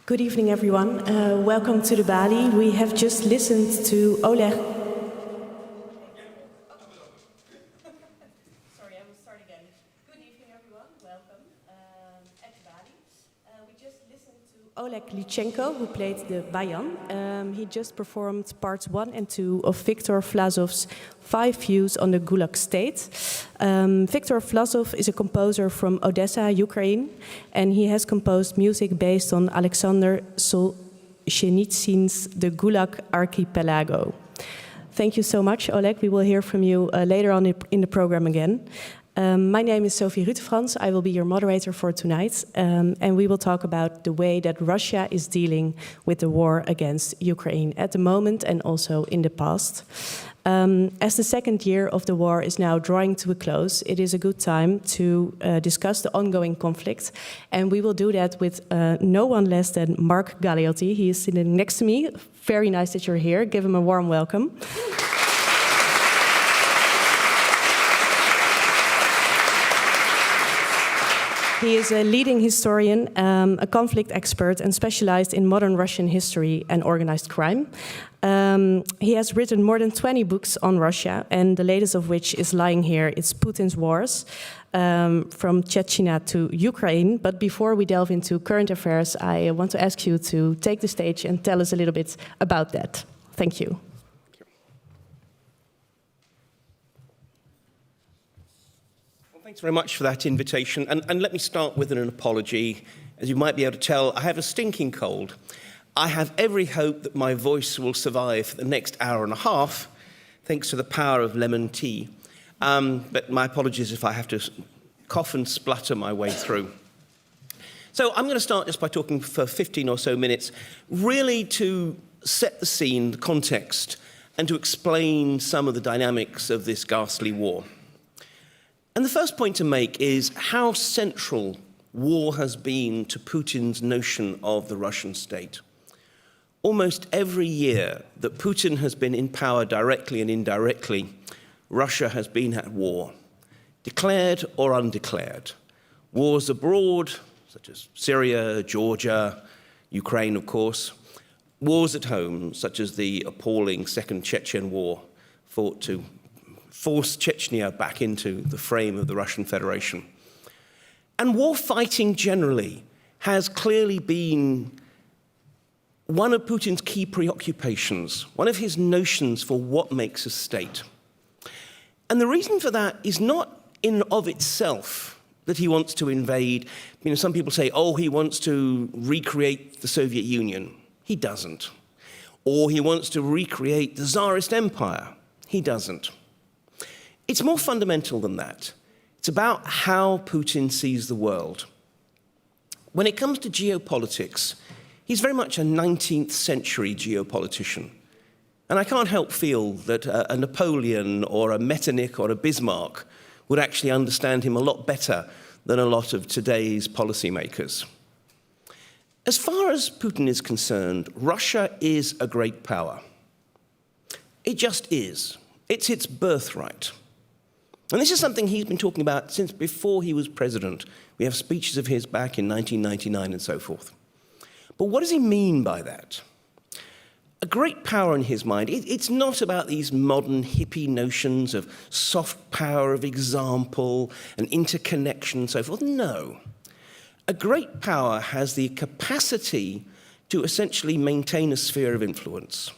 Good evening, everyone. Welcome to the Balie. We have just listened to Oleg. Sorry, I will start again. Good evening, everyone. Welcome at the Balie. We just listened to Oleg Lychenko, who played the Bayon. He just performed parts 1 and 2 of Viktor Vlasov's 5 Views on the Gulag State. Viktor Vlasov is a composer from Odessa, Ukraine, and he has composed music based on Alexander Solzhenitsyn's The Gulag Archipelago. Thank you so much, Oleg. We will hear from you later on in the program again. My name is Sophie Rutefrans. I will be your moderator for tonight, and we will talk about the way that Russia is dealing with the war against Ukraine at the moment and also in the past. As the second year of the war is now drawing to a close, it is a good time to discuss the ongoing conflict, and we will do that with no one less than Mark Galeotti. He is sitting next to me. Very nice that you're here. Give him a warm welcome. He is a leading historian, a conflict expert, and specialized in modern Russian history and organized crime. He has written more than 20 books on Russia, and the latest of which is lying here. It's Putin's Wars, from Chechnya to Ukraine. But before we delve into current affairs, I want to ask you to take the stage and tell us a little bit about that. Thank you. Thanks very much for that invitation. And let me start with an apology. As you might be able to tell, I have a stinking cold. I have every hope that my voice will survive for the next hour and a half, thanks to the power of lemon tea. But my apologies if I have to cough and splutter my way through. So I'm going to start just by talking for 15 or so minutes, really to set the scene, the context, and to explain some of the dynamics of this ghastly war. And the first point to make is how central war has been to Putin's notion of the Russian state. Almost every year that Putin has been in power directly and indirectly, Russia has been at war, declared or undeclared. Wars abroad, such as Syria, Georgia, Ukraine, of course. Wars at home, such as the appalling Second Chechen War, fought to force Chechnya back into the frame of the Russian Federation. And war fighting generally has clearly been one of Putin's key preoccupations, one of his notions for what makes a state. And the reason for that is not in of itself that he wants to invade. You know, some people say, oh, he wants to recreate the Soviet Union. He doesn't. Or he wants to recreate the Tsarist Empire. He doesn't. It's more fundamental than that. It's about how Putin sees the world. When it comes to geopolitics, he's very much a 19th century geopolitician. And I can't help feel that a Napoleon or a Metternich or a Bismarck would actually understand him a lot better than a lot of today's policymakers. As far as Putin is concerned, Russia is a great power. It just is. It's its birthright. And this is something he's been talking about since before he was president. We have speeches of his back in 1999 and so forth. But what does he mean by that? A great power in his mind, it's not about these modern hippie notions of soft power of example and interconnection and so forth. No. A great power has the capacity to essentially maintain a sphere of influence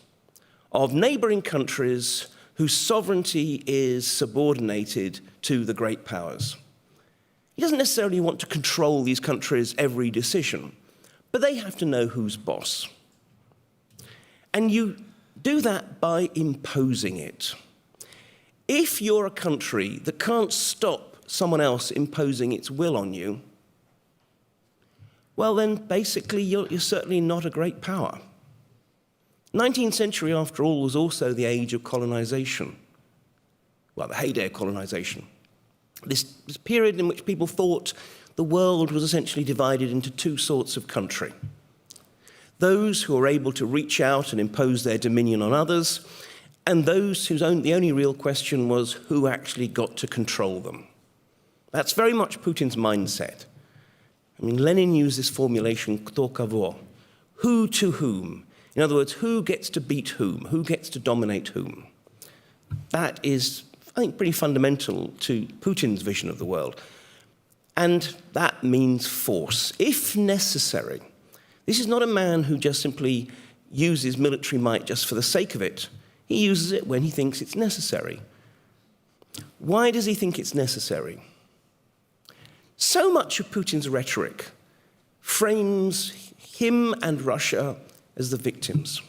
of neighboring countries whose sovereignty is subordinated to the great powers. He doesn't necessarily want to control these countries' every decision, but they have to know who's boss. And you do that by imposing it. If you're a country that can't stop someone else imposing its will on you, well then basically you're certainly not a great power. 19th century, after all, was also the age of colonization. Well, the heyday colonization. This period in which people thought the world was essentially divided into two sorts of country. Those who were able to reach out and impose their dominion on others, and those whose the only real question was who actually got to control them. That's very much Putin's mindset. I mean, Lenin used this formulation, kto kogo, who to whom. In other words, who gets to beat who gets to dominate whom. That is, I think, pretty fundamental to Putin's vision of the world. And that means force, if necessary. This is not a man who just simply uses military might just for the sake of it. He uses it when he thinks it's necessary. Why does he think it's necessary? So much of Putin's rhetoric frames him and Russia as the victims,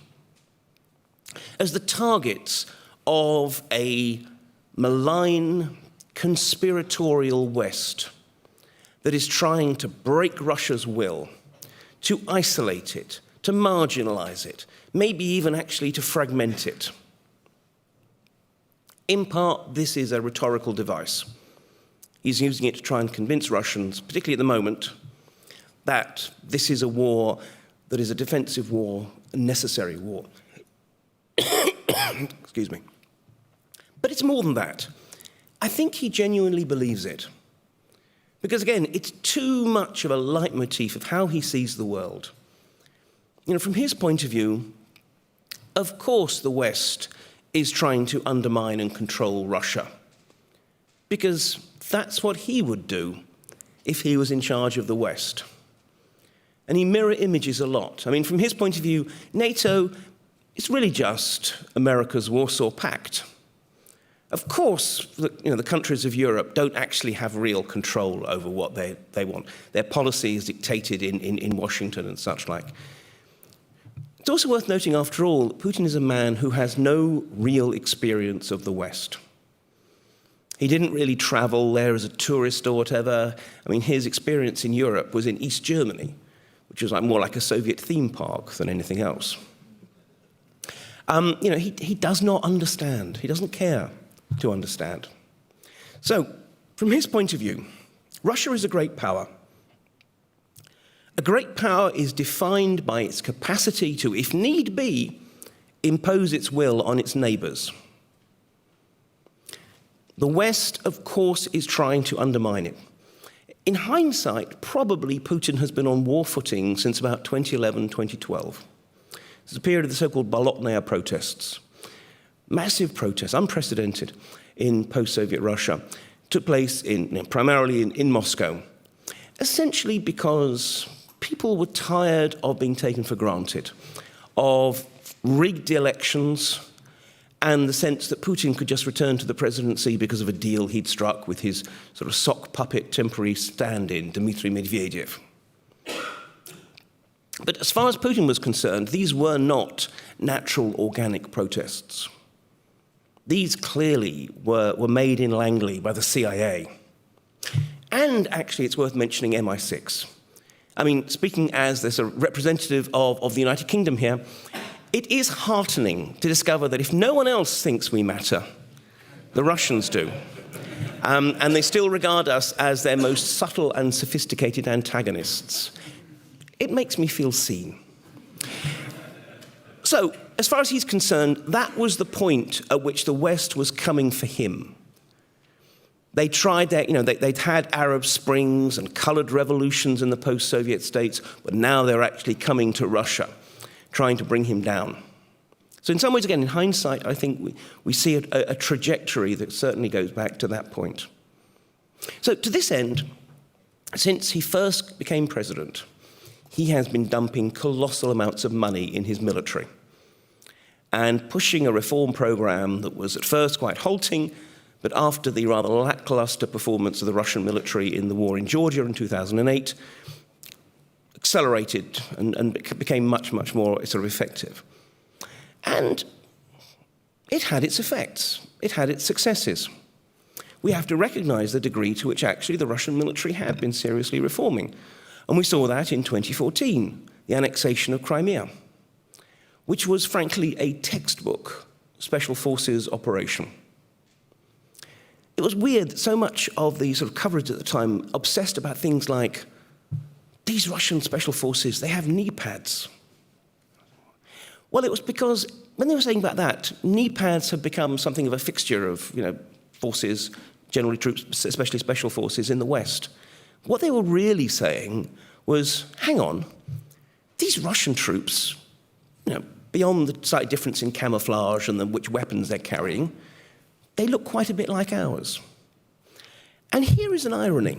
as the targets of a malign, conspiratorial West that is trying to break Russia's will, to isolate it, to marginalize it, maybe even actually to fragment it. In part, this is a rhetorical device. He's using it to try and convince Russians, particularly at the moment, that this is a war that is a defensive war, a necessary war. Excuse me. But it's more than that. I think he genuinely believes it. Because again, it's too much of a leitmotif of how he sees the world. You know, from his point of view, of course the West is trying to undermine and control Russia. Because that's what he would do if he was in charge of the West. And he mirror images a lot. I mean, from his point of view, NATO is really just America's Warsaw Pact. Of course, the countries of Europe don't actually have real control over what they want. Their policy is dictated in Washington and such like. It's also worth noting, after all, that Putin is a man who has no real experience of the West. He didn't really travel there as a tourist or whatever. I mean, his experience in Europe was in East Germany, which was more like a Soviet theme park than anything else. He does not understand. He doesn't care to understand. So, from his point of view, Russia is a great power. A great power is defined by its capacity to, if need be, impose its will on its neighbors. The West, of course, is trying to undermine it. In hindsight, probably Putin has been on war footing since about 2011, 2012. It's a period of the so-called Bolotnaya protests. Massive protests, unprecedented in post-Soviet Russia, took place primarily in Moscow, essentially because people were tired of being taken for granted, of rigged elections, and the sense that Putin could just return to the presidency because of a deal he'd struck with his sort of sock puppet temporary stand-in, Dmitry Medvedev. But as far as Putin was concerned, these were not natural, organic protests. These clearly were made in Langley by the CIA. And actually, it's worth mentioning MI6. I mean, speaking as this representative of the United Kingdom here, it is heartening to discover that if no one else thinks we matter, the Russians do. And they still regard us as their most subtle and sophisticated antagonists. It makes me feel seen. So, as far as he's concerned, that was the point at which the West was coming for him. They tried their, they'd had Arab Springs and colored revolutions in the post-Soviet states, but now they're actually coming to Russia, trying to bring him down. So in some ways, again, in hindsight, I think we see a trajectory that certainly goes back to that point. So to this end, since he first became president, he has been dumping colossal amounts of money in his military and pushing a reform program that was at first quite halting, but after the rather lackluster performance of the Russian military in the war in Georgia in 2008, accelerated and became much, much more sort of effective. And it had its effects. It had its successes. We have to recognize the degree to which actually the Russian military had been seriously reforming. And we saw that in 2014, the annexation of Crimea, which was frankly a textbook special forces operation. It was weird that so much of the sort of coverage at the time obsessed about things like, these Russian special forces, they have knee pads. Well, it was because when they were saying about that, knee pads have become something of a fixture of, forces, generally troops, especially special forces in the West. What they were really saying was, hang on, these Russian troops, beyond the slight difference in camouflage and which weapons they're carrying, they look quite a bit like ours. And here is an irony.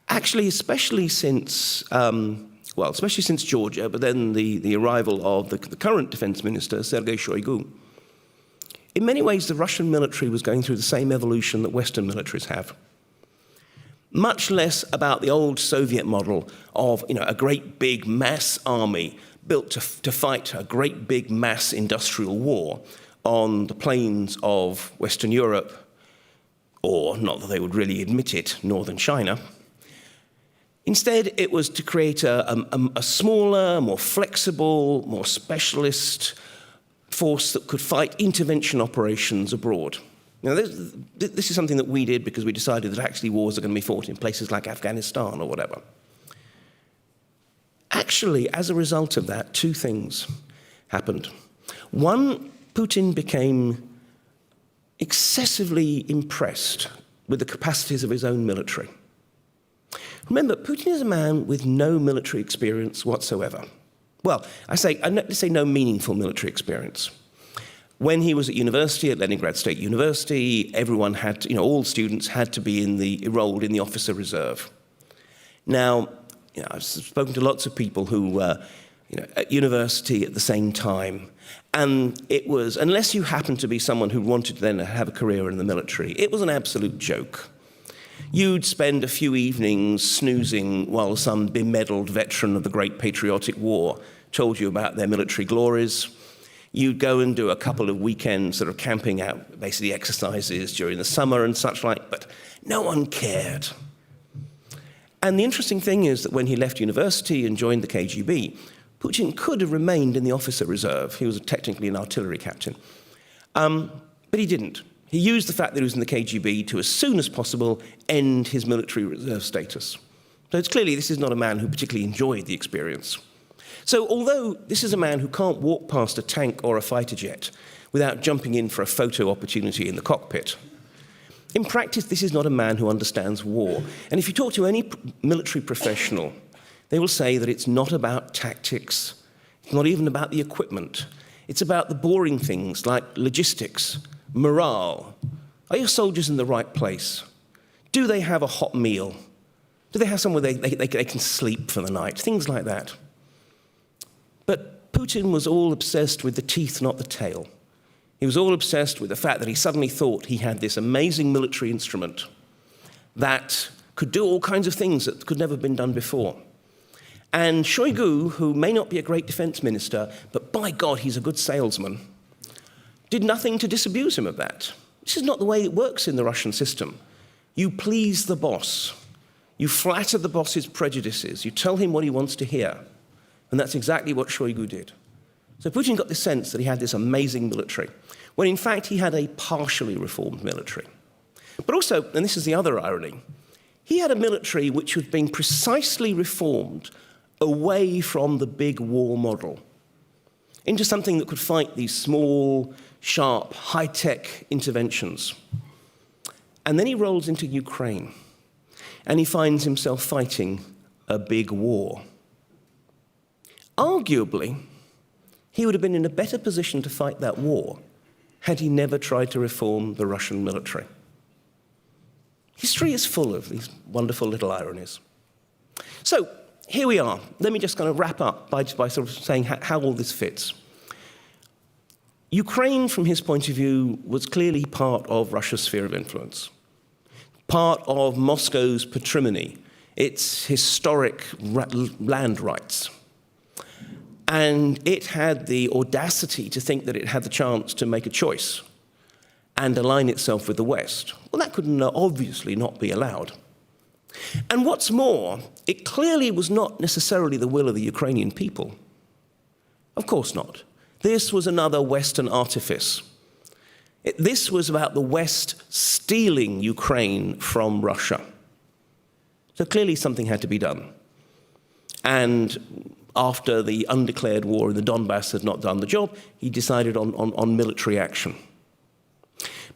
Actually, especially since Georgia, but then the arrival of the current defense minister, Sergei Shoigu, in many ways the Russian military was going through the same evolution that Western militaries have. Much less about the old Soviet model of a great big mass army built to fight a great big mass industrial war on the plains of Western Europe, or, not that they would really admit it, northern China. Instead, it was to create a smaller, more flexible, more specialist force that could fight intervention operations abroad. Now, this is something that we did because we decided that actually wars are going to be fought in places like Afghanistan or whatever. Actually, as a result of that, two things happened. One, Putin became excessively impressed with the capacities of his own military. Remember, Putin is a man with no military experience whatsoever. Well, let's say no meaningful military experience. When he was at university, at Leningrad State University, everyone had to, all students had to be enrolled in the officer reserve. Now, I've spoken to lots of people who were, at university at the same time, and it was, unless you happened to be someone who wanted to then have a career in the military, it was an absolute joke. You'd spend a few evenings snoozing while some bemedaled veteran of the Great Patriotic War told you about their military glories. You'd go and do a couple of weekends sort of camping out, basically exercises during the summer and such like, but no one cared. And the interesting thing is that when he left university and joined the KGB, Putin could have remained in the officer reserve. He was technically an artillery captain. But he didn't. He used the fact that he was in the KGB to, as soon as possible, end his military reserve status. So it's clearly this is not a man who particularly enjoyed the experience. So although this is a man who can't walk past a tank or a fighter jet without jumping in for a photo opportunity in the cockpit, in practice, this is not a man who understands war. And if you talk to any military professional, they will say that it's not about tactics, it's not even about the equipment. It's about the boring things like logistics, morale. Are your soldiers in the right place? Do they have a hot meal? Do they have somewhere they can sleep for the night? Things like that. But Putin was all obsessed with the teeth, not the tail. He was all obsessed with the fact that he suddenly thought he had this amazing military instrument that could do all kinds of things that could never have been done before. And Shoigu, who may not be a great defense minister, but by God, he's a good salesman, did nothing to disabuse him of that. This is not the way it works in the Russian system. You please the boss. You flatter the boss's prejudices. You tell him what he wants to hear. And that's exactly what Shoigu did. So Putin got the sense that he had this amazing military, when in fact he had a partially reformed military. But also, and this is the other irony, he had a military which had been precisely reformed away from the big war model into something that could fight these small, sharp, high-tech interventions. And then he rolls into Ukraine, and he finds himself fighting a big war. Arguably, he would have been in a better position to fight that war had he never tried to reform the Russian military. History is full of these wonderful little ironies. So here we are. Let me just kind of wrap up by sort of saying how all this fits. Ukraine, from his point of view, was clearly part of Russia's sphere of influence, part of Moscow's patrimony, its historic land rights. And it had the audacity to think that it had the chance to make a choice and align itself with the West. Well, that could obviously not be allowed. And what's more, it clearly was not necessarily the will of the Ukrainian people. Of course not. This was another Western artifice. This was about the West stealing Ukraine from Russia. So clearly something had to be done. And after the undeclared war in the Donbass had not done the job, he decided on military action.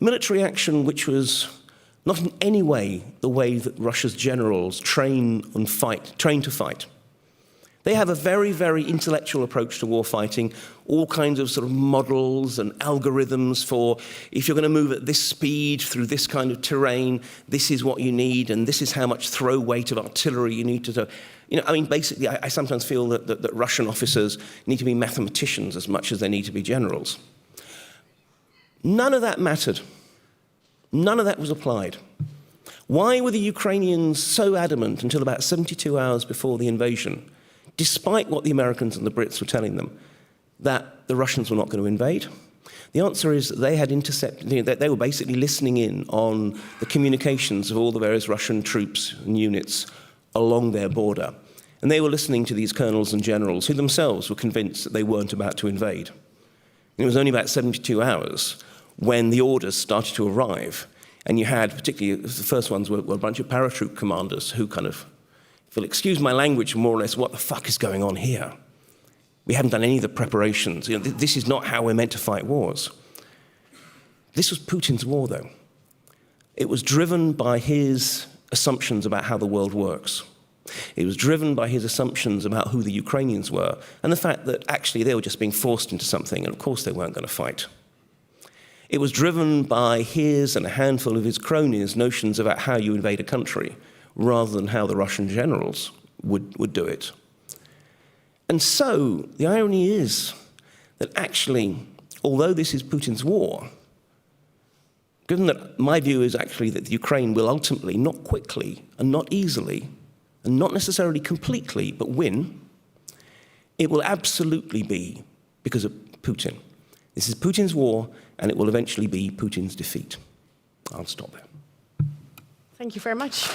Military action which was not in any way the way that Russia's generals train to fight. They have a very, very intellectual approach to war fighting, all kinds of sort of models and algorithms for if you're going to move at this speed through this kind of terrain, this is what you need, and this is how much throw weight of artillery you need to. Basically, I sometimes feel that Russian officers need to be mathematicians as much as they need to be generals. None of that mattered. None of that was applied. Why were the Ukrainians so adamant until about 72 hours before the invasion, despite what the Americans and the Brits were telling them, that the Russians were not going to invade? The answer is that they had intercepted, they were basically listening in on the communications of all the various Russian troops and units along their border. And they were listening to these colonels and generals who themselves were convinced that they weren't about to invade. And it was only about 72 hours when the orders started to arrive. And you had, particularly, the first ones were a bunch of paratroop commanders who kind of, if you'll excuse my language, more or less, what the fuck is going on here? We haven't done any of the preparations. This is not how we're meant to fight wars. This was Putin's war, though. It was driven by his assumptions about how the world works. It was driven by his assumptions about who the Ukrainians were and the fact that actually they were just being forced into something, and of course they weren't going to fight. It was driven by his and a handful of his cronies' notions about how you invade a country rather than how the Russian generals would do it. And so the irony is that actually, although this is Putin's war, given that my view is actually that Ukraine will ultimately, not quickly and not easily, and not necessarily completely, but win, it will absolutely be because of Putin. This is Putin's war, and it will eventually be Putin's defeat. I'll stop there. Thank you very much.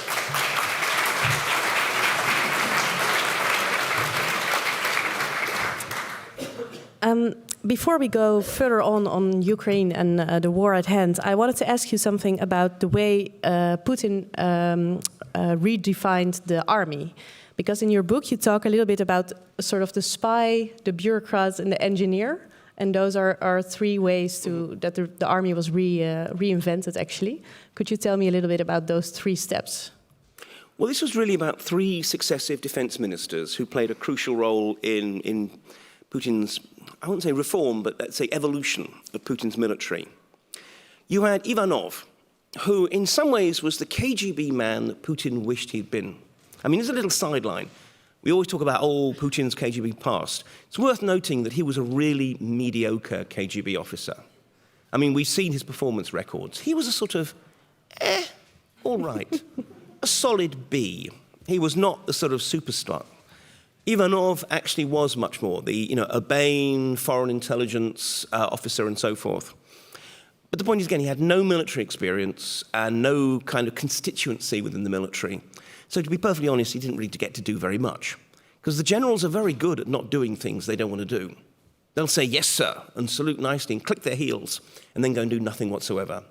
Before we go further on Ukraine and the war at hand, I wanted to ask you something about the way Putin redefined the army. Because in your book, you talk a little bit about sort of the spy, the bureaucrat, and the engineer. And those are three ways that the army was reinvented, actually. Could you tell me a little bit about those three steps? Well, this was really about three successive defense ministers who played a crucial role in Putin's, I wouldn't say reform, but let's say evolution of Putin's military. You had Ivanov, who in some ways was the KGB man that Putin wished he'd been. I mean, there's a little sideline. We always talk about, Putin's KGB past. It's worth noting that he was a really mediocre KGB officer. I mean, we've seen his performance records. He was a sort of, all right, a solid B. He was not the sort of superstar. Ivanov actually was much more, a Bayon foreign intelligence officer and so forth. But the point is, again, he had no military experience and no kind of constituency within the military. So to be perfectly honest, he didn't really get to do very much. Because the generals are very good at not doing things they don't want to do. They'll say, yes, sir, and salute nicely and click their heels, and then go and do nothing whatsoever.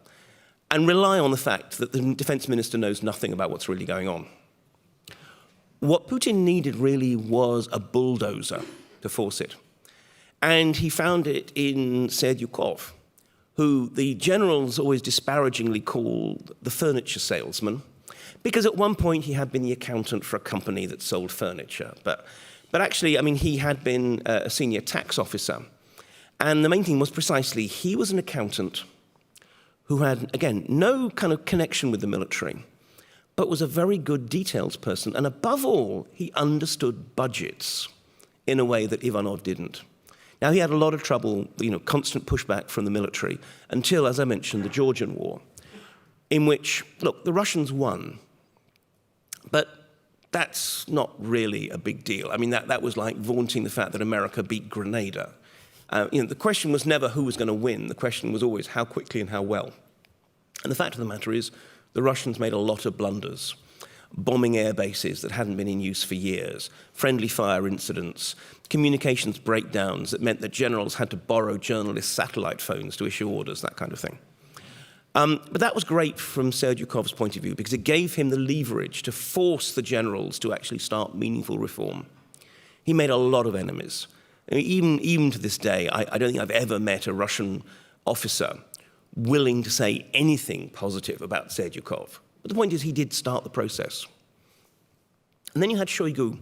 And rely on the fact that the defense minister knows nothing about what's really going on. What Putin needed really was a bulldozer to force it. And he found it in Serdyukov, who the generals always disparagingly called the furniture salesman, because at one point he had been the accountant for a company that sold furniture. But actually, I mean, he had been a senior tax officer. And the main thing was precisely, he was an accountant who had, again, no kind of connection with the military, but was a very good details person. And above all, he understood budgets in a way that Ivanov didn't. Now, he had a lot of trouble, constant pushback from the military until, as I mentioned, the Georgian War, in which, look, the Russians won. But that's not really a big deal. I mean, that was like vaunting the fact that America beat Grenada. The question was never who was going to win. The question was always how quickly and how well. And the fact of the matter is, the Russians made a lot of blunders, bombing air bases that hadn't been in use for years, friendly fire incidents, communications breakdowns that meant that generals had to borrow journalists' satellite phones to issue orders, that kind of thing. But that was great from Serdyukov's point of view because it gave him the leverage to force the generals to actually start meaningful reform. He made a lot of enemies. I mean, even to this day, I don't think I've ever met a Russian officer willing to say anything positive about Serdyukov. But the point is, he did start the process. And then you had Shoigu.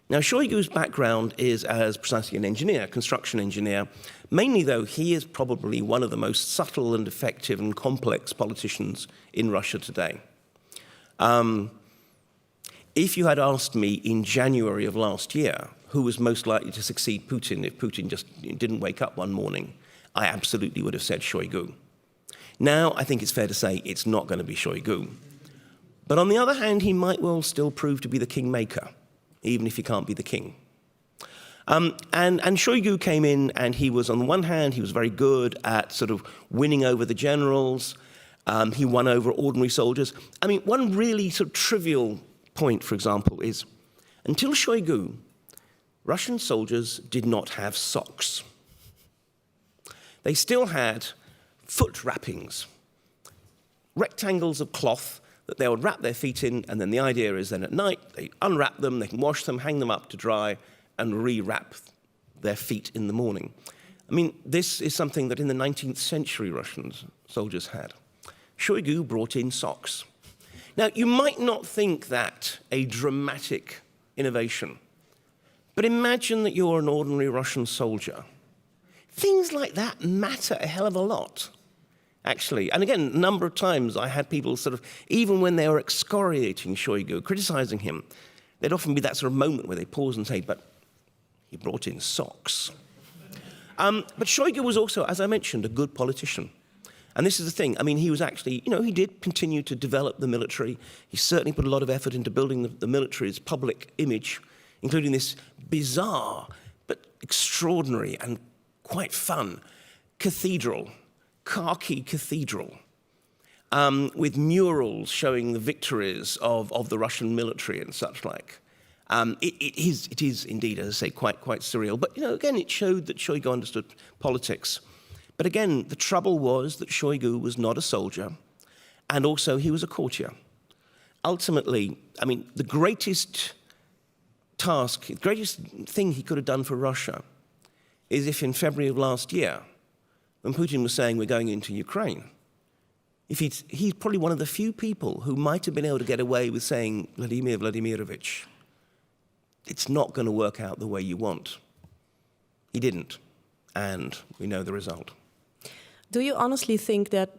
Now, Shoigu's background is as precisely an engineer, construction engineer. Mainly, though, he is probably one of the most subtle and effective and complex politicians in Russia today. If you had asked me in January of last year who was most likely to succeed Putin if Putin just didn't wake up one morning, I absolutely would have said Shoigu. Now, I think it's fair to say it's not going to be Shoigu. But on the other hand, he might well still prove to be the kingmaker, even if he can't be the king. And Shoigu came in, and he was, on the one hand, he was very good at sort of winning over the generals. He won over ordinary soldiers. I mean, one really sort of trivial point, for example, is until Shoigu, Russian soldiers did not have socks. They still had foot wrappings, rectangles of cloth that they would wrap their feet in, and then the idea is then at night they unwrap them, they can wash them, hang them up to dry, and re-wrap their feet in the morning. I mean, this is something that in the 19th century Russian soldiers had. Shoigu brought in socks. Now, you might not think that a dramatic innovation, but imagine that you're an ordinary Russian soldier. Things like that matter a hell of a lot, actually. And again, a number of times I had people sort of, even when they were excoriating Shoigu, criticizing him, there'd often be that sort of moment where they pause and say, but he brought in socks. But Shoigu was also, as I mentioned, a good politician. And this is the thing. I mean, he was actually, he did continue to develop the military. He certainly put a lot of effort into building the military's public image, including this bizarre but extraordinary and quite fun cathedral, khaki cathedral, with murals showing the victories of the Russian military and such like. It is indeed, as I say, quite surreal. But, again, it showed that Shoigu understood politics. But again, the trouble was that Shoigu was not a soldier, and also he was a courtier. ultimately, I mean, the greatest task, the greatest thing he could have done for Russia is if in February of last year, when Putin was saying we're going into Ukraine, if he's probably one of the few people who might have been able to get away with saying, Vladimir Vladimirovich, it's not going to work out the way you want. He didn't, and we know the result. Do you honestly think that,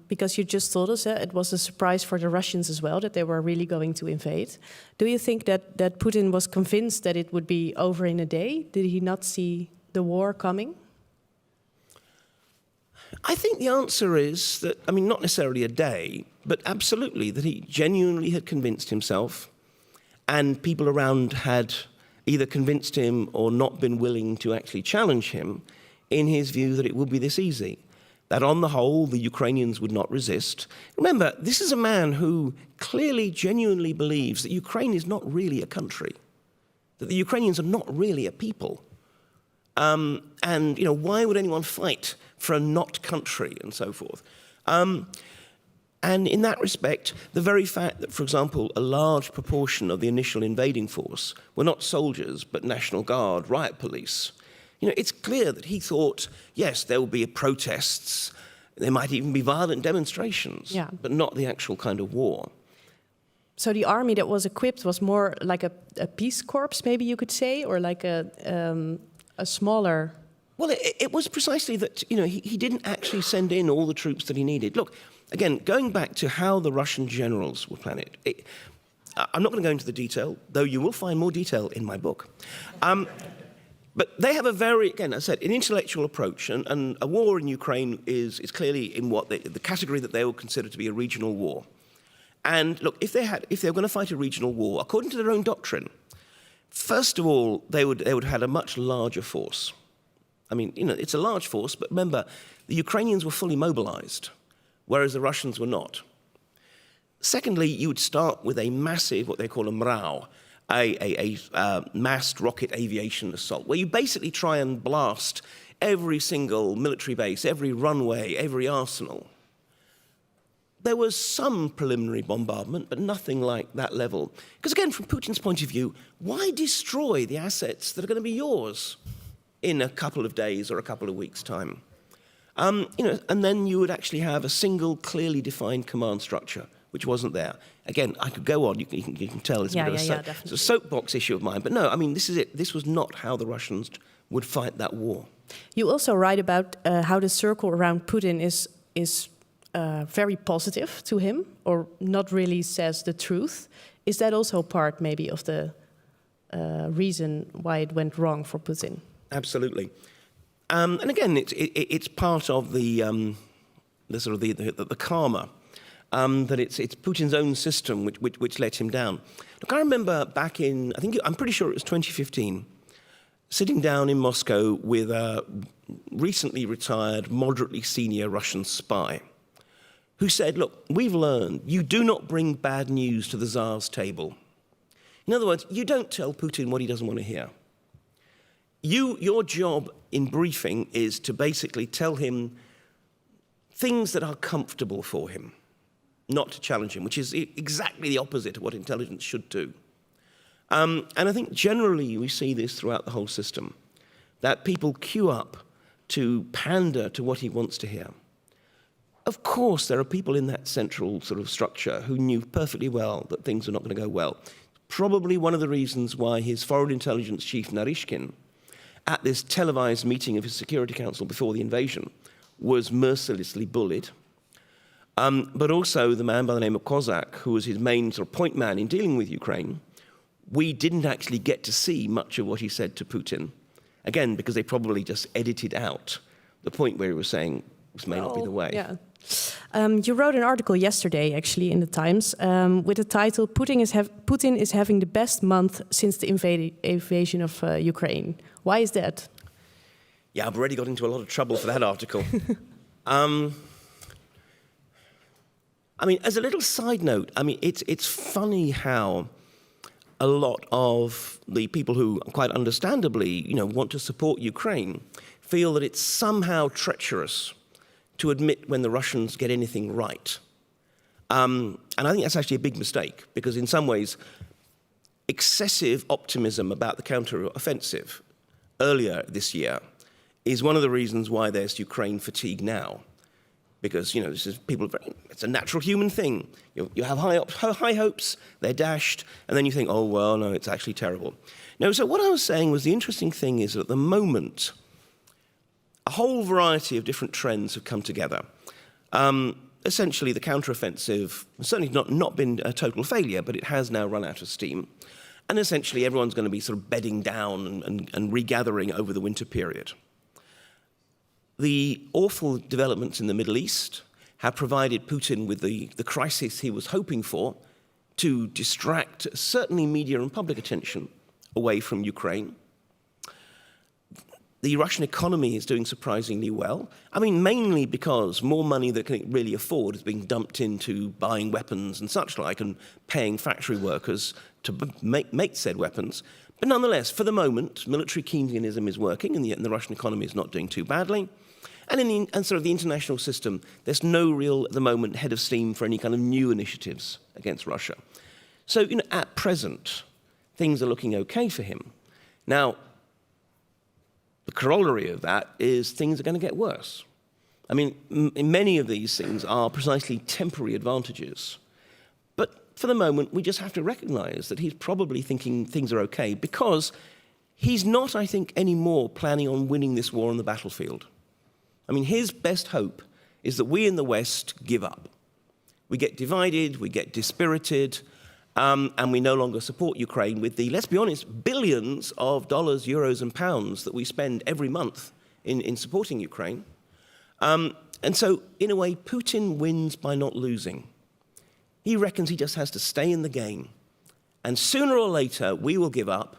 because you just told us it was a surprise for the Russians as well, that they were really going to invade, do you think that Putin was convinced that it would be over in a day? Did he not see the war coming? I think the answer is that, I mean, not necessarily a day, but absolutely that he genuinely had convinced himself, and people around had either convinced him or not been willing to actually challenge him in his view that it would be this easy, that on the whole, the Ukrainians would not resist. Remember, this is a man who clearly, genuinely believes that Ukraine is not really a country, that the Ukrainians are not really a people. And, you know, why would anyone fight for a not country and so forth? And in that respect, the very fact that, for example, a large proportion of the initial invading force were not soldiers, but National Guard, riot police, you know, it's clear that he thought, yes, there will be protests, there might even be violent demonstrations, but not the actual kind of war. So the army that was equipped was more like a peace corps, maybe you could say, or like a smaller... Well, it was precisely that, you know, he didn't actually send in all the troops that he needed. Look, again, going back to how the Russian generals would plan it, I'm not going to go into the detail, though you will find more detail in my book. But they have a very, again, as I said, an intellectual approach, and a war in Ukraine is clearly in what the category that they would consider to be a regional war. And look, if they were going to fight a regional war, according to their own doctrine, first of all, they would have had a much larger force. I mean, you know, it's a large force, but remember, the Ukrainians were fully mobilized, whereas the Russians were not. Secondly, you would start with a massive, what they call a mrau, a massed rocket aviation assault, where you basically try and blast every single military base, every runway, every arsenal. There was some preliminary bombardment, but nothing like that level. Because again, from Putin's point of view, why destroy the assets that are going to be yours in a couple of days or a couple of weeks' time? You know, and then you would actually have a single, clearly defined command structure, which wasn't there. Again, I could go on. You can tell it's it's a soapbox issue of mine. But no, I mean, this is it. This was not how the Russians would fight that war. You also write about how the circle around Putin is very positive to him, or not really says the truth. Is that also part, maybe, of the reason why it went wrong for Putin? Absolutely, and again, it's part of the sort of the karma that it's Putin's own system which let him down. Look, I remember back in I'm pretty sure it was 2015, sitting down in Moscow with a recently retired, moderately senior Russian spy, who said, "Look, we've learned you do not bring bad news to the Tsar's table. In other words, you don't tell Putin what he doesn't want to hear. Your job in briefing is to basically tell him things that are comfortable for him, not to challenge him, which is exactly the opposite of what intelligence should do." And I think generally we see this throughout the whole system, that people queue up to pander to what he wants to hear. Of course, there are people in that central sort of structure who knew perfectly well that things are not going to go well. Probably one of the reasons why his foreign intelligence chief, Narishkin, at this televised meeting of his Security Council before the invasion, was mercilessly bullied. But also the man by the name of Kozak, who was his main sort of point man in dealing with Ukraine, we didn't actually get to see much of what he said to Putin. Again, because they probably just edited out the point where he was saying this may not be the way. Yeah. You wrote an article yesterday, actually, in the Times, with the title, Putin is having the best month since the invasion of Ukraine. Why is that? Yeah, I've already got into a lot of trouble for that article. I mean, as a little side note, I mean, it's funny how a lot of the people who, quite understandably, you know, want to support Ukraine feel that it's somehow treacherous to admit when the Russians get anything right. And I think that's actually a big mistake, because in some ways, excessive optimism about the counter-offensive earlier this year is one of the reasons why there's Ukraine fatigue now. Because, you know, this is it's a natural human thing. You have high hopes, they're dashed, and then you think, oh, well, no, it's actually terrible. No, so what I was saying was the interesting thing is that at the moment, a whole variety of different trends have come together. Essentially, the counteroffensive has certainly not been a total failure, but it has now run out of steam. And essentially, everyone's going to be sort of bedding down and regathering over the winter period. The awful developments in the Middle East have provided Putin with the crisis he was hoping for to distract certainly media and public attention away from Ukraine. The Russian economy is doing surprisingly well. I mean, mainly because more money that can really afford is being dumped into buying weapons and such like and paying factory workers to make said weapons. But nonetheless, for the moment, military Keynesianism is working and the Russian economy is not doing too badly. And sort of the international system, there's no real, at the moment, head of steam for any kind of new initiatives against Russia. So, you know, at present, things are looking okay for him. Now, the corollary of that is things are going to get worse. I mean, many of these things are precisely temporary advantages. But for the moment, we just have to recognize that he's probably thinking things are okay because he's not, I think, anymore planning on winning this war on the battlefield. I mean, his best hope is that we in the West give up. We get divided, we get dispirited, and we no longer support Ukraine with the, let's be honest, billions of dollars, euros, and pounds that we spend every month in supporting Ukraine. And so, in a way, Putin wins by not losing. He reckons he just has to stay in the game. And sooner or later, we will give up,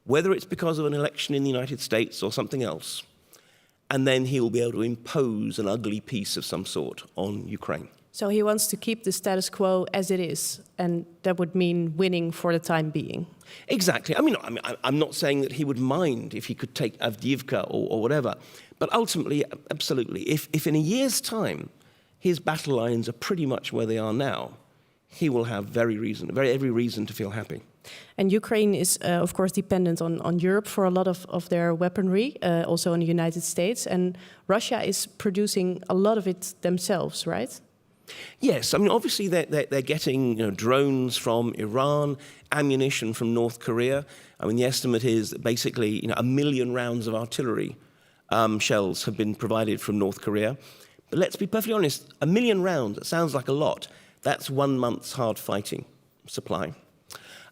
whether it's because of an election in the United States or something else. And then he will be able to impose an ugly peace of some sort on Ukraine. So he wants to keep the status quo as it is, and that would mean winning for the time being. Exactly. I mean, I'm not saying that he would mind if he could take Avdiivka or whatever, but ultimately, absolutely, if in a year's time his battle lines are pretty much where they are now, he will have every reason to feel happy. And Ukraine is, of course, dependent on Europe for a lot of their weaponry, also in the United States. And Russia is producing a lot of it themselves, right? Yes, I mean, obviously they're getting drones from Iran, ammunition from North Korea. I mean, the estimate is that basically 1 million rounds of artillery shells have been provided from North Korea. But let's be perfectly honest, 1 million rounds, it sounds like a lot. That's 1 month's hard fighting supply.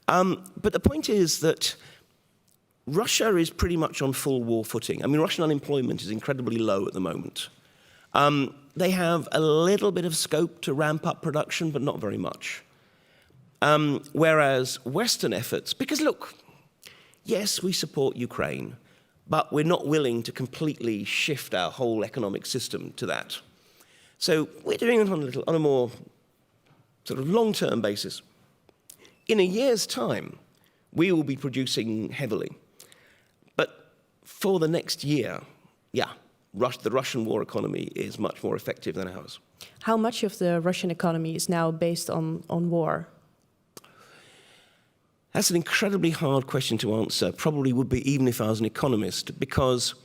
But the point is that Russia is pretty much on full war footing. I mean, Russian unemployment is incredibly low at the moment. They have a little bit of scope to ramp up production, but not very much. Whereas Western efforts, because look, yes, we support Ukraine, but we're not willing to completely shift our whole economic system to that. So we're doing it on a more sort of long-term basis. In a year's time, we will be producing heavily. But for the next year, the Russian war economy is much more effective than ours. How much of the Russian economy is now based on war? That's an incredibly hard question to answer, probably would be even if I was an economist, because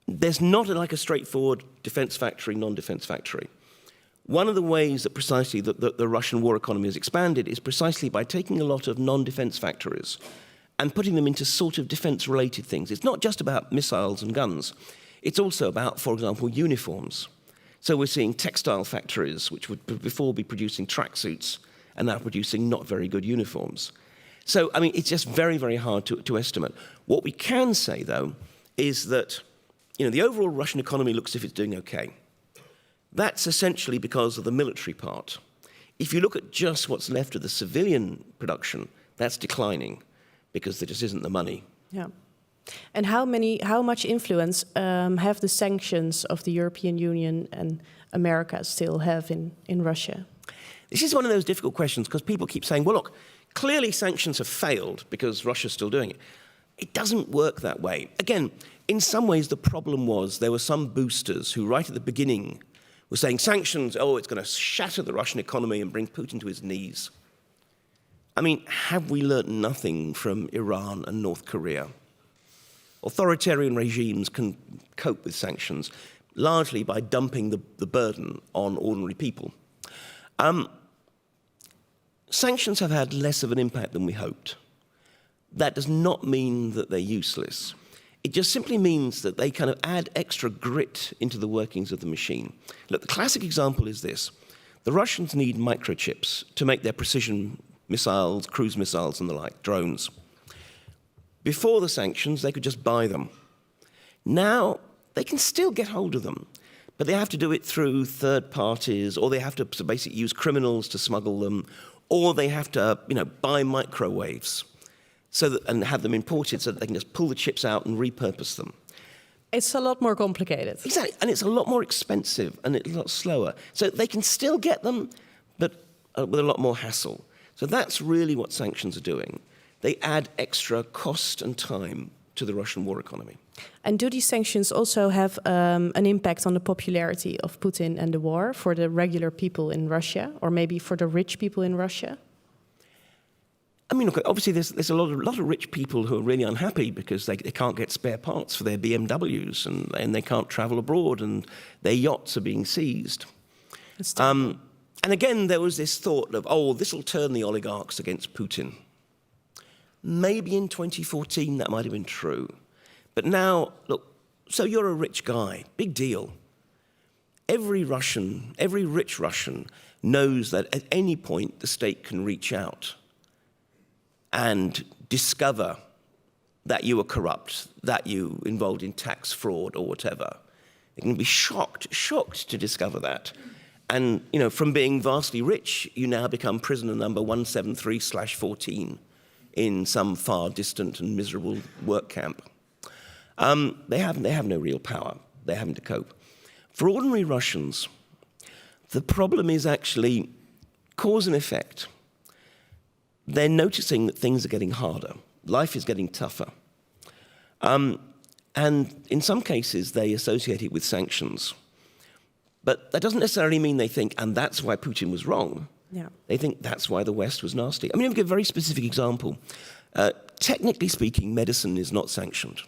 there's not like a straightforward defense factory, non-defense factory. One of the ways that precisely the Russian war economy has expanded is precisely by taking a lot of non-defense factories and putting them into sort of defense-related things. It's not just about missiles and guns. It's also about, for example, uniforms. So we're seeing textile factories, which would before be producing tracksuits, and now producing not very good uniforms. So, I mean, it's just very, very hard to estimate. What we can say, though, is that the overall Russian economy looks as if it's doing okay. That's essentially because of the military part. If you look at just what's left of the civilian production, that's declining because there just isn't the money. Yeah. And how much influence have the sanctions of the European Union and America still have in Russia? This is one of those difficult questions because people keep saying, well, look, clearly sanctions have failed because Russia's still doing it. It doesn't work that way. Again, in some ways, the problem was there were some boosters who right at the beginning was saying sanctions, oh, it's going to shatter the Russian economy and bring Putin to his knees. I mean, have we learnt nothing from Iran and North Korea? Authoritarian regimes can cope with sanctions largely by dumping the burden on ordinary people. Sanctions have had less of an impact than we hoped. That does not mean that they're useless. It just simply means that they kind of add extra grit into the workings of the machine. Look, the classic example is this. The Russians need microchips to make their precision missiles, cruise missiles and the like, drones. Before the sanctions, they could just buy them. Now, they can still get hold of them, but they have to do it through third parties, or they have to basically use criminals to smuggle them, or they have to, buy microwaves and have them imported so that they can just pull the chips out and repurpose them. It's a lot more complicated. Exactly, and it's a lot more expensive and it's a lot slower. So they can still get them, but with a lot more hassle. So that's really what sanctions are doing. They add extra cost and time to the Russian war economy. And do these sanctions also have an impact on the popularity of Putin and the war for the regular people in Russia, or maybe for the rich people in Russia? I mean, look, obviously there's a lot of rich people who are really unhappy because they can't get spare parts for their BMWs and they can't travel abroad and their yachts are being seized. And again, there was this thought of, oh, this will turn the oligarchs against Putin. Maybe in 2014 that might have been true. But now, look, so you're a rich guy, big deal. Every rich Russian knows that at any point the state can reach out and discover that you were corrupt, that you involved in tax fraud or whatever. They can be shocked to discover that. And, from being vastly rich, you now become prisoner number 173/14 in some far distant and miserable work camp. They have no real power. They're having to cope. For ordinary Russians, the problem is actually cause and effect. They're noticing that things are getting harder. Life is getting tougher. And in some cases, they associate it with sanctions. But that doesn't necessarily mean they think, and that's why Putin was wrong. Yeah. They think that's why the West was nasty. I mean, I'll give a very specific example. Technically speaking, medicine is not sanctioned.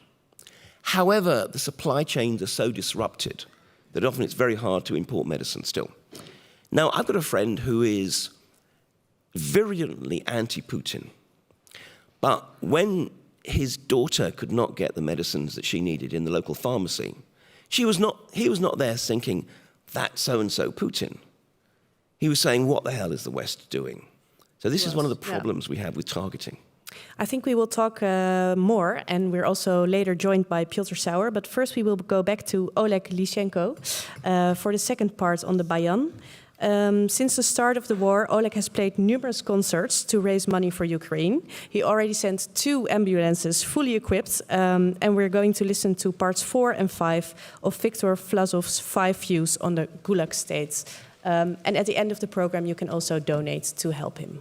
However, the supply chains are so disrupted that often it's very hard to import medicine still. Now, I've got a friend who is virulently anti-Putin. But when his daughter could not get the medicines that she needed in the local pharmacy, he was not there thinking, that's so-and-so Putin. He was saying, what the hell is the West doing? So this is one of the problems we have with targeting. I think we will talk more, and we're also later joined by Pjotr Sauer. But first we will go back to Oleg Lysenko for the second part on the Bayon. Since the start of the war, Oleg has played numerous concerts to raise money for Ukraine. He already sent 2 ambulances fully equipped, and we're going to listen to parts 4 and 5 of Viktor Vlasov's 5 views on the Gulag states. And at the end of the program, you can also donate to help him.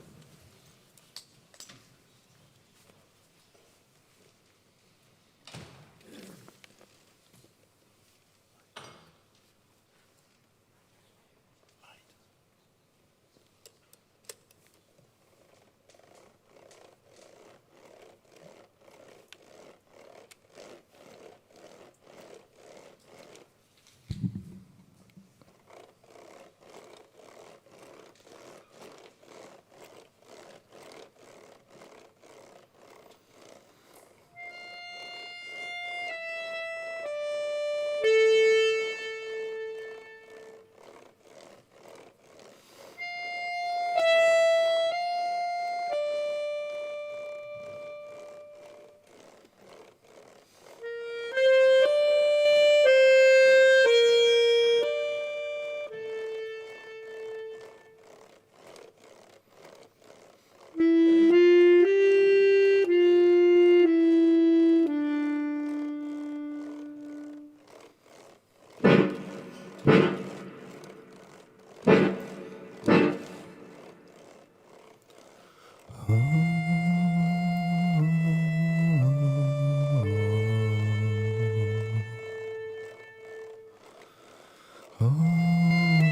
Oh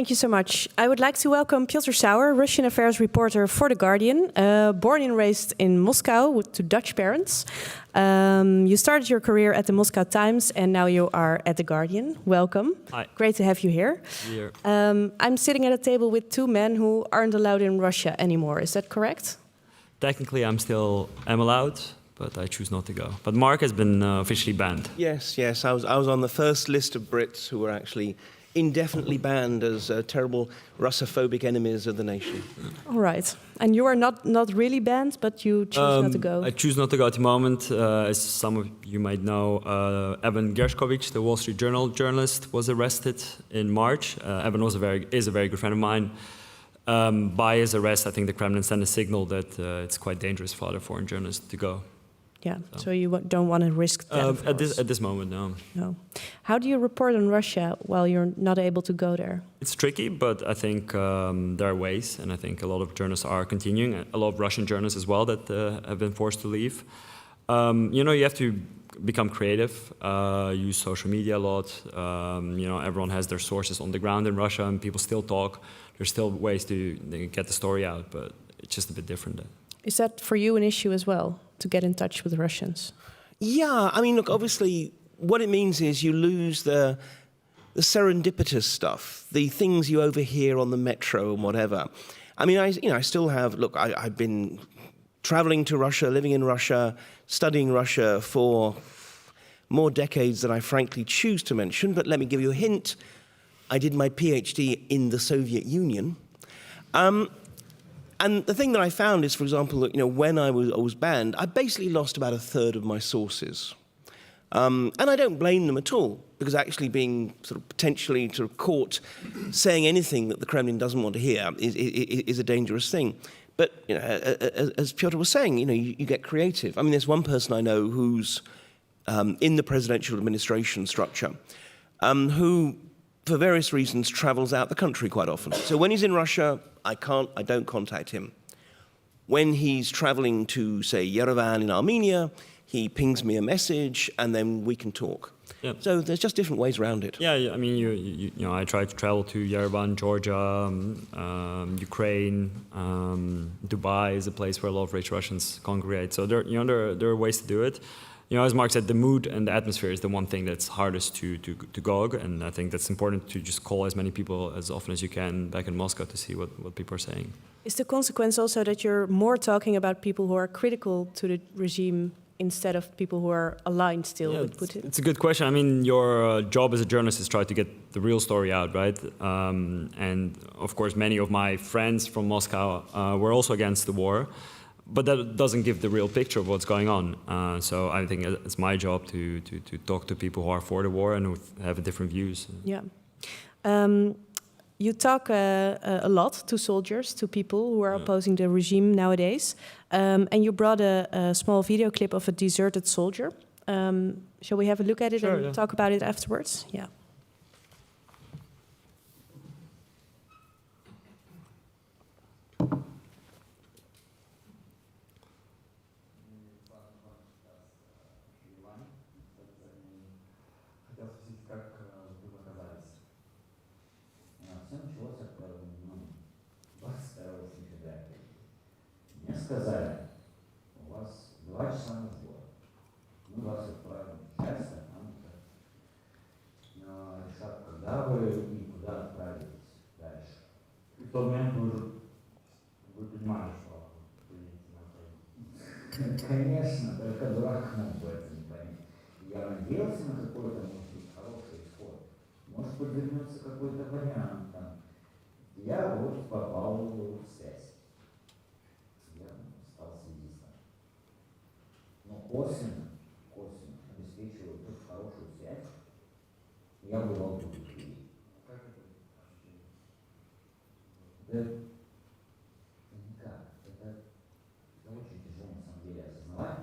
Thank you so much. I would like to welcome Pjotr Sauer, Russian affairs reporter for The Guardian, born and raised in Moscow to Dutch parents. You started your career at the Moscow Times and now you are at The Guardian. Welcome. Hi. Great to have you here. I'm sitting at a table with two men who aren't allowed in Russia anymore. Is that correct? Technically, I'm allowed, but I choose not to go. But Mark has been officially banned. Yes, yes. I was on the first list of Brits who were actually indefinitely banned as terrible Russophobic enemies of the nation. All right. And you are not really banned, but you choose not to go. I choose not to go at the moment. As some of you might know, Evan Gershkovich, the Wall Street Journal journalist, was arrested in March. Evan is a very good friend of mine. By his arrest, I think the Kremlin sent a signal that it's quite dangerous for other foreign journalists to go. Yeah, so you don't want to risk that, at this moment, no. No. How do you report on Russia while you're not able to go there? It's tricky, but I think there are ways, and I think a lot of journalists are continuing. A lot of Russian journalists as well that have been forced to leave. You have to become creative, use social media a lot. Everyone has their sources on the ground in Russia, and people still talk. There's still ways to get the story out, but it's just a bit different. Is that for you an issue as well, to get in touch with the Russians? Yeah, I mean, look, obviously, what it means is you lose the serendipitous stuff, the things you overhear on the metro and whatever. I mean, I still have, look, I've been traveling to Russia, living in Russia, studying Russia for more decades than I frankly choose to mention, but let me give you a hint. I did my PhD in the Soviet Union. And the thing that I found is, for example, that when I was banned, I basically lost about a third of my sources. And I don't blame them at all, because actually being potentially caught saying anything that the Kremlin doesn't want to hear is a dangerous thing. But as Pjotr was saying, you get creative. I mean, there's one person I know who's in the presidential administration structure, who, for various reasons, travels out the country quite often. So when he's in Russia, I don't contact him. When he's traveling to, say, Yerevan in Armenia, he pings me a message, and then we can talk. Yeah. So there's just different ways around it. Yeah, I mean, I try to travel to Yerevan, Georgia, Ukraine, Dubai is a place where a lot of rich Russians congregate. So there are ways to do it. As Mark said, the mood and the atmosphere is the one thing that's hardest to gauge, and I think that's important to just call as many people as often as you can back in Moscow to see what people are saying. Is the consequence also that you're more talking about people who are critical to the regime instead of people who are aligned still with Putin? It's a good question. I mean, your job as a journalist is try to get the real story out, right? And of course, many of my friends from Moscow were also against the war. But that doesn't give the real picture of what's going on. So I think it's my job to talk to people who are for the war and who have different views. Yeah. You talk a lot to soldiers, to people who are opposing the regime nowadays. And you brought a small video clip of a deserted soldier. Shall we have a look at it and talk about it afterwards? Yeah. Сказали, у вас 2 часа на сбор. Мы вас отправим в часть, а там решат, когда вы и куда отправитесь дальше. И в тот момент вы понимали, что вы едете на фронт. Конечно, только дурак мог бы это не понять. Я надеялся на какой-то, может быть, хороший исход. Может подвернется какой-то вариант там. Я вот попал в связь. Косвенно обеспечиваю тут хорошую связь, я бывал тут людей. Как это ощущение? Да никак. Это очень тяжело на самом деле осознавать.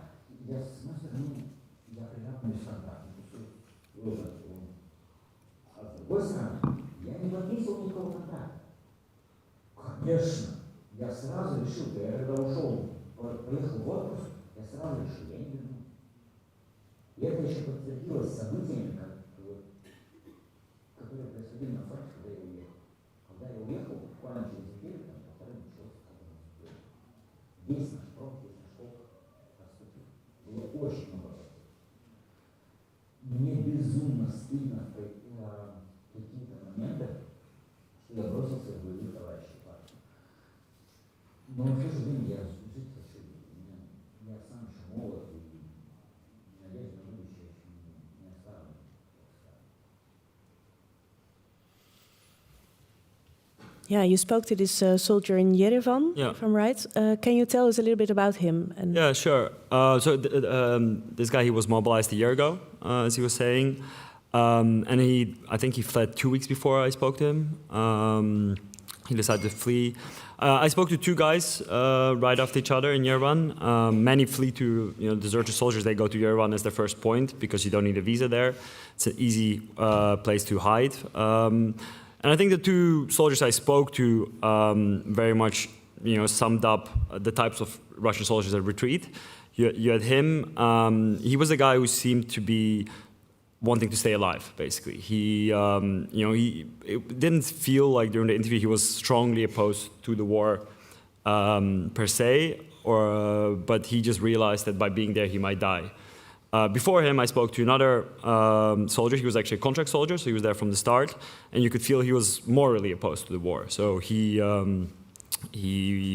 Я, с одной стороны, я прекрасно бесконтактный, а с другой стороны, я не подписывал никакого контракта. Конечно, я сразу решил, я когда ушел, поехал в отпуск, я сразу решил, я не верну. И это еще подтвердилось событиями, которые происходили на фронте, когда я уехал. Весь наш фронт, весь наш полк отступил. Было очень много потерь. Мне безумно стыдно в какие-то моменты, что я бросился в боевых товарищей партии. Но в то же время я жить хочу. Я сам еще молод, и надежда на будущее еще не оставлена. Yeah, you spoke to this soldier in Yerevan, Yeah. if I'm right. Can you tell us a little bit about him? And Yeah, sure. This guy, he was mobilized a year ago, as he was saying. And I think he fled 2 weeks before I spoke to him. He decided to flee. I spoke to two guys right after each other in Yerevan. Many flee to, deserter soldiers. They go to Yerevan as their first point because you don't need a visa there. It's an easy place to hide. And I think the two soldiers I spoke to very much, summed up the types of Russian soldiers that retreat. You had him. He was a guy who seemed to be wanting to stay alive, basically. It didn't feel like during the interview he was strongly opposed to the war per se, but he just realized that by being there he might die. Before him, I spoke to another soldier. He was actually a contract soldier, so he was there from the start, and you could feel he was morally opposed to the war. So he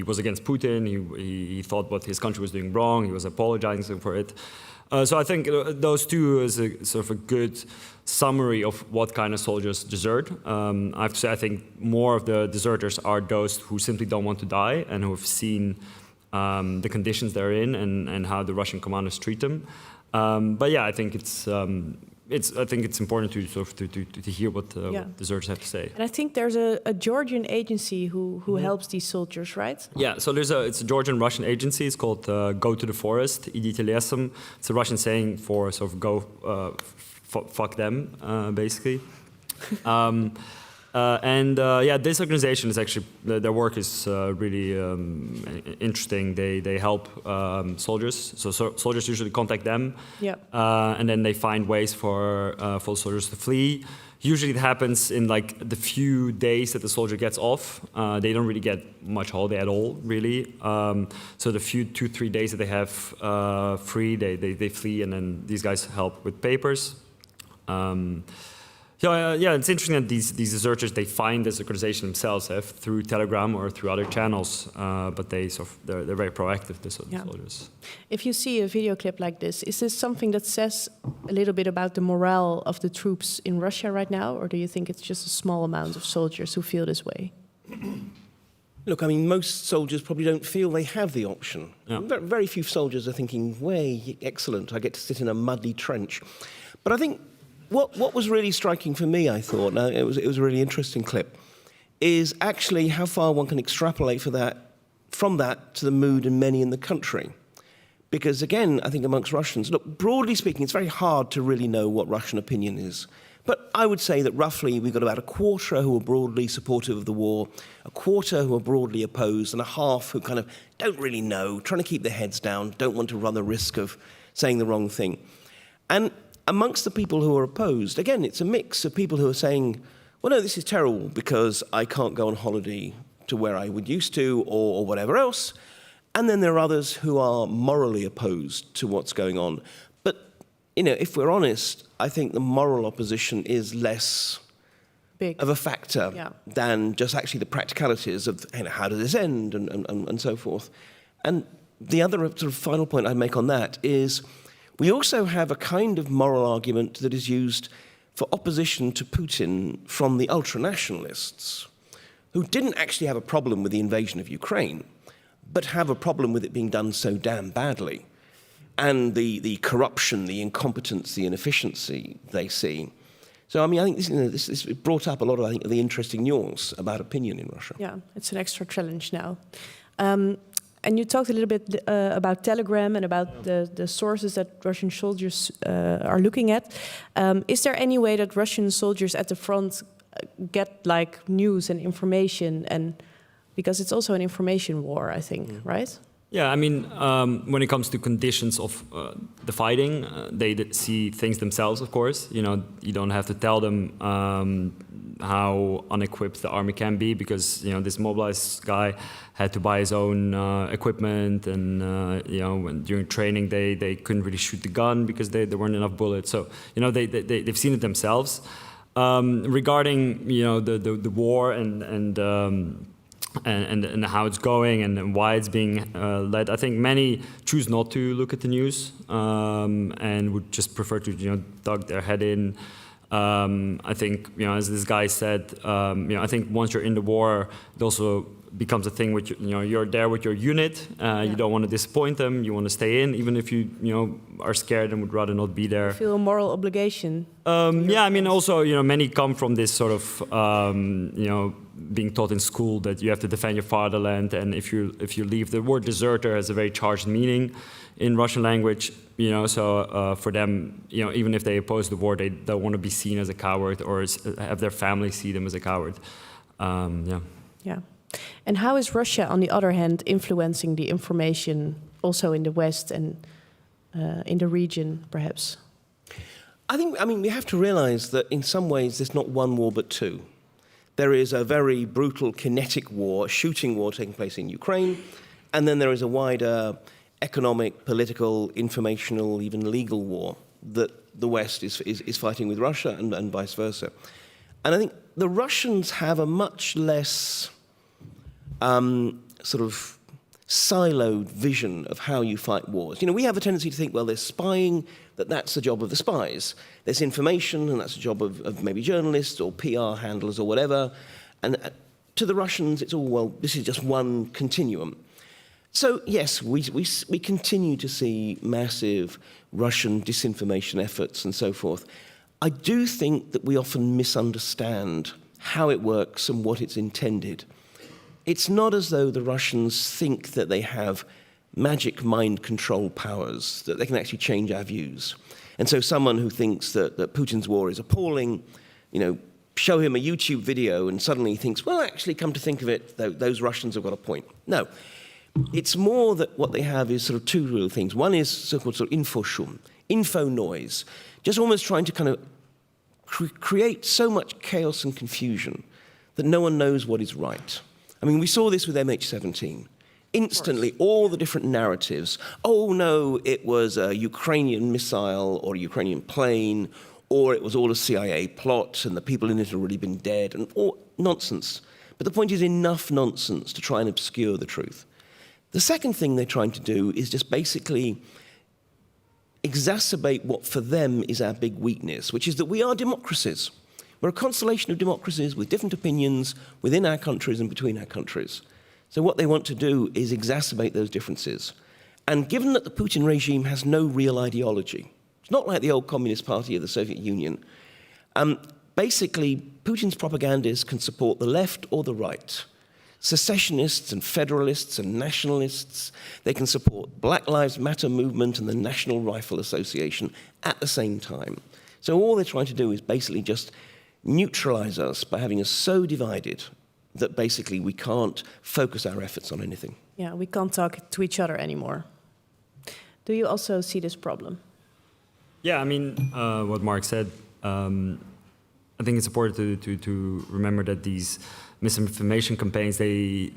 was against Putin. He thought what his country was doing wrong. He was apologizing for it. So I think those two is a sort of a good summary of what kind of soldiers desert. I have to say, I think more of the deserters are those who simply don't want to die and who have seen the conditions they're in and how the Russian commanders treat them. But yeah, I think it's important to sort of to hear what deserters have to say. And I think there's a Georgian agency who helps these soldiers, right? Yeah, so it's a Georgian-Russian agency. It's called Go to the Forest, Idite lesem. It's a Russian saying for sort of go, fuck them, basically. This organization is actually, their work is really interesting. They help soldiers. So soldiers usually contact them. Yeah. And then they find ways for soldiers to flee. Usually it happens in like the few days that the soldier gets off. They don't really get much holiday at all, really. So the few 2-3 days that they have free, they flee, and then these guys help with papers. It's interesting that these deserters, they find this organization themselves through Telegram or through other channels, but they're very proactive, the soldiers. If you see a video clip like this, is this something that says a little bit about the morale of the troops in Russia right now, or do you think it's just a small amount of soldiers who feel this way? Look, I mean, most soldiers probably don't feel they have the option. Yeah. Very few soldiers are thinking, way, excellent, I get to sit in a muddy trench. But I think what was really striking for me, I thought, now it was a really interesting clip, is actually how far one can extrapolate from that to the mood in many in the country. Because again, I think amongst Russians, look, broadly speaking, it's very hard to really know what Russian opinion is. But I would say that roughly we've got about a quarter who are broadly supportive of the war, a quarter who are broadly opposed, and a half who kind of don't really know, trying to keep their heads down, don't want to run the risk of saying the wrong thing. And amongst the people who are opposed, again, it's a mix of people who are saying, well, no, this is terrible because I can't go on holiday to where I would used to or whatever else. And then there are others who are morally opposed to what's going on. But, if we're honest, I think the moral opposition is less big of a factor than just actually the practicalities of how does this end and so forth. And the other sort of final point I'd make on that is we also have a kind of moral argument that is used for opposition to Putin from the ultranationalists, who didn't actually have a problem with the invasion of Ukraine, but have a problem with it being done so damn badly, and the corruption, the incompetence, the inefficiency they see. So, I mean, I think this brought up a lot of, the interesting nuance about opinion in Russia. Yeah, it's an extra challenge now. And you talked a little bit about Telegram and about the sources that Russian soldiers are looking at. Is there any way that Russian soldiers at the front get like news and information? And because it's also an information war, I think, right? Yeah, I mean, when it comes to conditions of the fighting, they see things themselves, of course. You don't have to tell them how unequipped the army can be, because this mobilized guy had to buy his own equipment, and during training they couldn't really shoot the gun because there weren't enough bullets. So they've seen it themselves. Regarding the war and how it's going and why it's being led, I think many choose not to look at the news and would just prefer to dug their head in. I think as this guy said, I think once you're in the war, it also becomes a thing with you're there with your unit. You don't want to disappoint them. You want to stay in, even if you are scared and would rather not be there. You feel a moral obligation. Yeah, I mean, also many come from this sort of being taught in school that you have to defend your fatherland, and if you leave, the word deserter has a very charged meaning in Russian language. So for them, even if they oppose the war, they don't want to be seen as a coward or have their family see them as a coward. Yeah. And how is Russia, on the other hand, influencing the information also in the West and in the region, perhaps? I mean, we have to realize that in some ways there's not one war but two. There is a very brutal kinetic war, shooting war taking place in Ukraine, and then there is a wider economic, political, informational, even legal war that the West is fighting with Russia and vice versa. And I think the Russians have a much less sort of siloed vision of how you fight wars. We have a tendency to think, well, there's spying, that's the job of the spies. There's information, and that's the job of maybe journalists or PR handlers or whatever. And to the Russians, it's all, well, this is just one continuum. So, yes, we continue to see massive Russian disinformation efforts and so forth. I do think that we often misunderstand how it works and what it's intended. It's not as though the Russians think that they have magic mind control powers, that they can actually change our views. And so someone who thinks that Putin's war is appalling, show him a YouTube video and suddenly he thinks, well, actually, come to think of it, those Russians have got a point. No. It's more that what they have is sort of two real things. One is so-called sort of infoshum, info noise, just almost trying to kind of create so much chaos and confusion that no one knows what is right. I mean, we saw this with MH17. Instantly, all the different narratives. Oh, no, it was a Ukrainian missile or a Ukrainian plane, or it was all a CIA plot and the people in it had already been dead, and all nonsense. But the point is enough nonsense to try and obscure the truth. The second thing they're trying to do is just basically exacerbate what for them is our big weakness, which is that we are democracies. We're a constellation of democracies with different opinions within our countries and between our countries. So what they want to do is exacerbate those differences. And given that the Putin regime has no real ideology, it's not like the old Communist Party of the Soviet Union, basically Putin's propagandists can support the left or the right. Secessionists and federalists and nationalists, they can support Black Lives Matter movement and the National Rifle Association at the same time. So all they're trying to do is basically just neutralize us by having us so divided that basically we can't focus our efforts on anything. Yeah, we can't talk to each other anymore. Do you also see this problem? Yeah, I mean, what Mark said, I think it's important to remember that these misinformation campaigns, they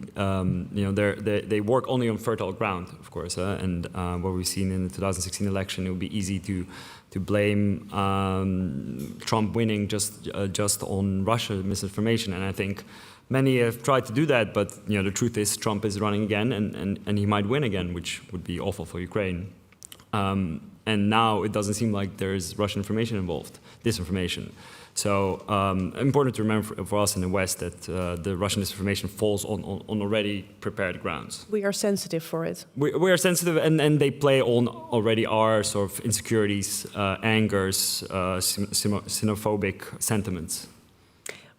work only on fertile ground, of course. And what we've seen in the 2016 election, it would be easy to blame Trump winning just on Russia misinformation. And I think many have tried to do that, but the truth is Trump is running again, and he might win again, which would be awful for Ukraine. And now it doesn't seem like there's Russian information involved, disinformation. So important to remember for us in the West that the Russian disinformation falls on already prepared grounds. We are sensitive for it. We are sensitive, and they play on already our sort of insecurities, angers, xenophobic sentiments.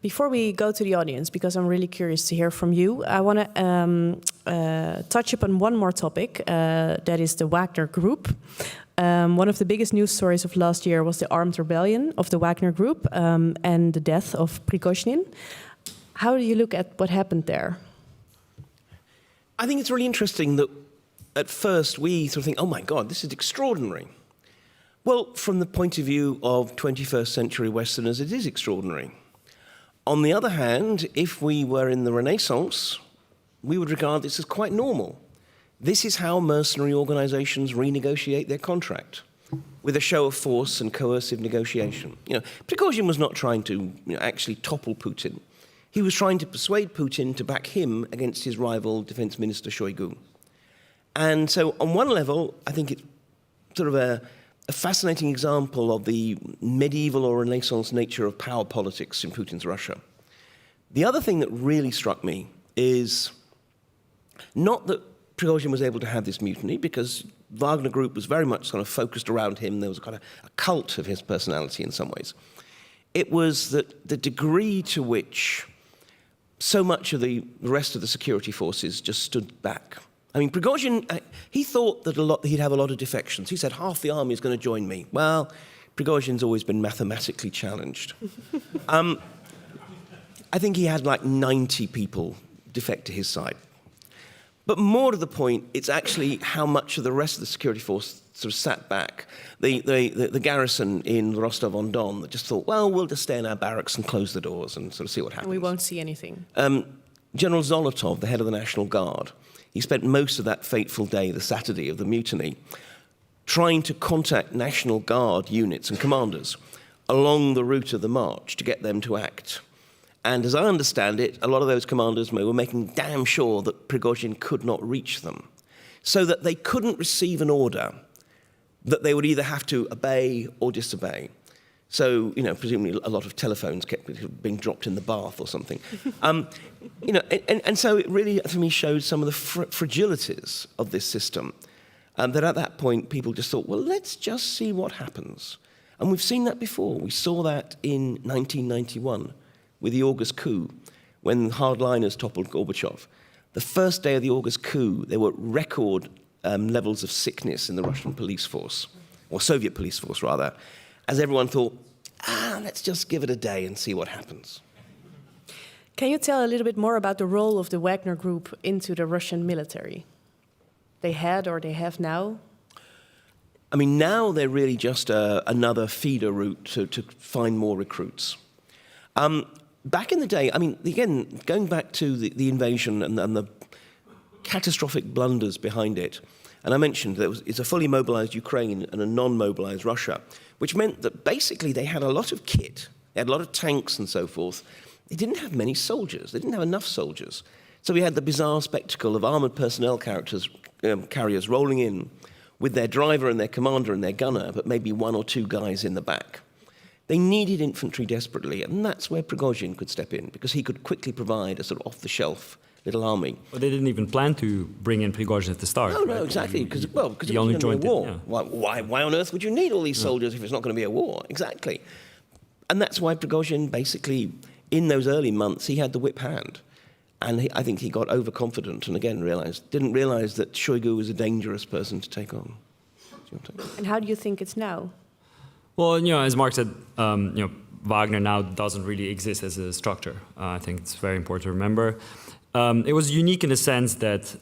Before we go to the audience, because I'm really curious to hear from you, I want to touch upon one more topic, that is the Wagner Group. One of the biggest news stories of last year was the armed rebellion of the Wagner Group and the death of Prigozhin. How do you look at what happened there? I think it's really interesting that at first we sort of think, oh my God, this is extraordinary. Well, from the point of view of 21st century Westerners, it is extraordinary. On the other hand, if we were in the Renaissance, we would regard this as quite normal. This is how mercenary organizations renegotiate their contract, with a show of force and coercive negotiation. Prigozhin was not trying to actually topple Putin. He was trying to persuade Putin to back him against his rival defense minister Shoigu. And so on one level, I think it's sort of a fascinating example of the medieval or Renaissance nature of power politics in Putin's Russia. The other thing that really struck me is not that Prigozhin was able to have this mutiny, because Wagner Group was very much kind of focused around him. There was kind of a cult of his personality in some ways. It was that the degree to which so much of the rest of the security forces just stood back. I mean, Prigozhin, he thought that he'd have a lot of defections. He said, half the army is going to join me. Well, Prigozhin's always been mathematically challenged. I think he had like 90 people defect to his side. But more to the point, it's actually how much of the rest of the security force sort of sat back. The garrison in Rostov-on-Don that just thought, well, we'll just stay in our barracks and close the doors and sort of see what happens. And we won't see anything. General Zolotov, the head of the National Guard, he spent most of that fateful day, the Saturday of the mutiny, trying to contact National Guard units and commanders along the route of the march to get them to act. And as I understand it, a lot of those commanders were making damn sure that Prigozhin could not reach them, so that they couldn't receive an order that they would either have to obey or disobey. So, presumably a lot of telephones kept being dropped in the bath or something. And so it really, for me, showed some of the fragilities of this system. That at that point, people just thought, well, let's just see what happens. And we've seen that before. We saw that in 1991 with the August coup, when hardliners toppled Gorbachev. The first day of the August coup, there were record levels of sickness in the Russian police force, or Soviet police force, rather, as everyone thought, let's just give it a day and see what happens. Can you tell a little bit more about the role of the Wagner Group into the Russian military? They had or they have now? I mean, now they're really just another feeder route to find more recruits. Back in the day, I mean, again, going back to the invasion and the catastrophic blunders behind it, and I mentioned it's a fully mobilized Ukraine and a non-mobilized Russia, which meant that basically they had a lot of kit, they had a lot of tanks and so forth. They didn't have many soldiers, they didn't have enough soldiers. So we had the bizarre spectacle of armored personnel carriers rolling in with their driver and their commander and their gunner, but maybe one or two guys in the back. They needed infantry desperately, and that's where Prigozhin could step in, because he could quickly provide a sort of off-the-shelf little army. Well, they didn't even plan to bring in Prigozhin at the start. No, right? no, exactly, because it was only going to be a war. Yeah. Why on earth would you need all these soldiers if it's not going to be a war? Exactly. And that's why Prigozhin basically, in those early months, he had the whip hand. And I think he got overconfident and again didn't realize that Shoigu was a dangerous person to take on. And how do you think it's now? Well, as Mark said, Wagner now doesn't really exist as a structure. I think it's very important to remember. It was unique in the sense that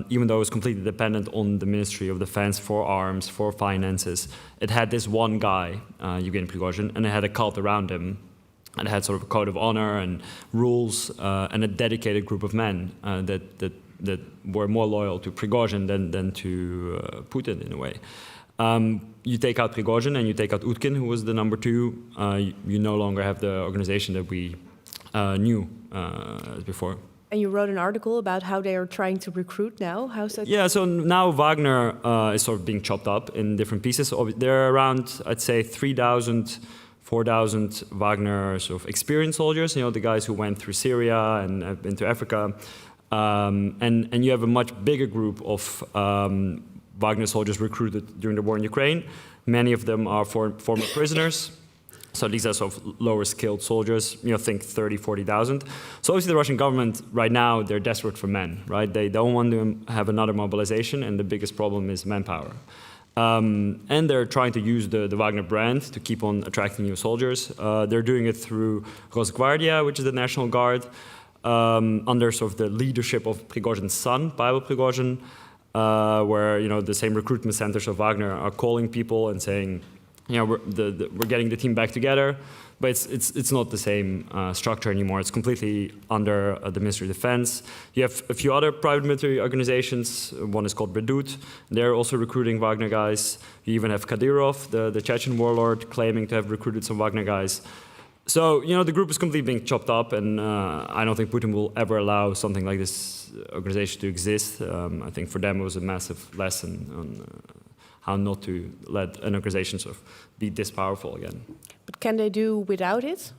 even though it was completely dependent on the Ministry of Defense for arms, for finances, it had this one guy, Yevgeny Prigozhin, and it had a cult around him. And it had sort of a code of honor and rules and a dedicated group of men that were more loyal to Prigozhin than to Putin in a way. You take out Prigozhin and you take out Utkin, who was the number two, you no longer have the organization that we knew before. And you wrote an article about how they are trying to recruit now. How's that? Yeah, so now Wagner is sort of being chopped up in different pieces. There are around, I'd say, 3,000, 4,000 Wagner sort of experienced soldiers, the guys who went through Syria and have been to Africa. And you have a much bigger group of Wagner soldiers recruited during the war in Ukraine. Many of them are former prisoners. So these are sort of lower skilled soldiers, think 30, 40,000. So obviously the Russian government right now, they're desperate for men, right? They don't want to have another mobilization, and the biggest problem is manpower. And they're trying to use the Wagner brand to keep on attracting new soldiers. They're doing it through Rosgvardia, which is the National Guard, under sort of the leadership of Prigozhin's son, Pavel Prigozhin, where the same recruitment centers of Wagner are calling people and saying, we're getting the team back together. but it's not the same structure anymore. It's completely under the Ministry of Defense. You have a few other private military organizations. One is called Redut. They're also recruiting Wagner guys. You even have Kadyrov, the Chechen warlord, claiming to have recruited some Wagner guys. So, the group is completely being chopped up, and I don't think Putin will ever allow something like this organization to exist. I think for them it was a massive lesson on how not to let an organization sort of be this powerful again. But can they do without it?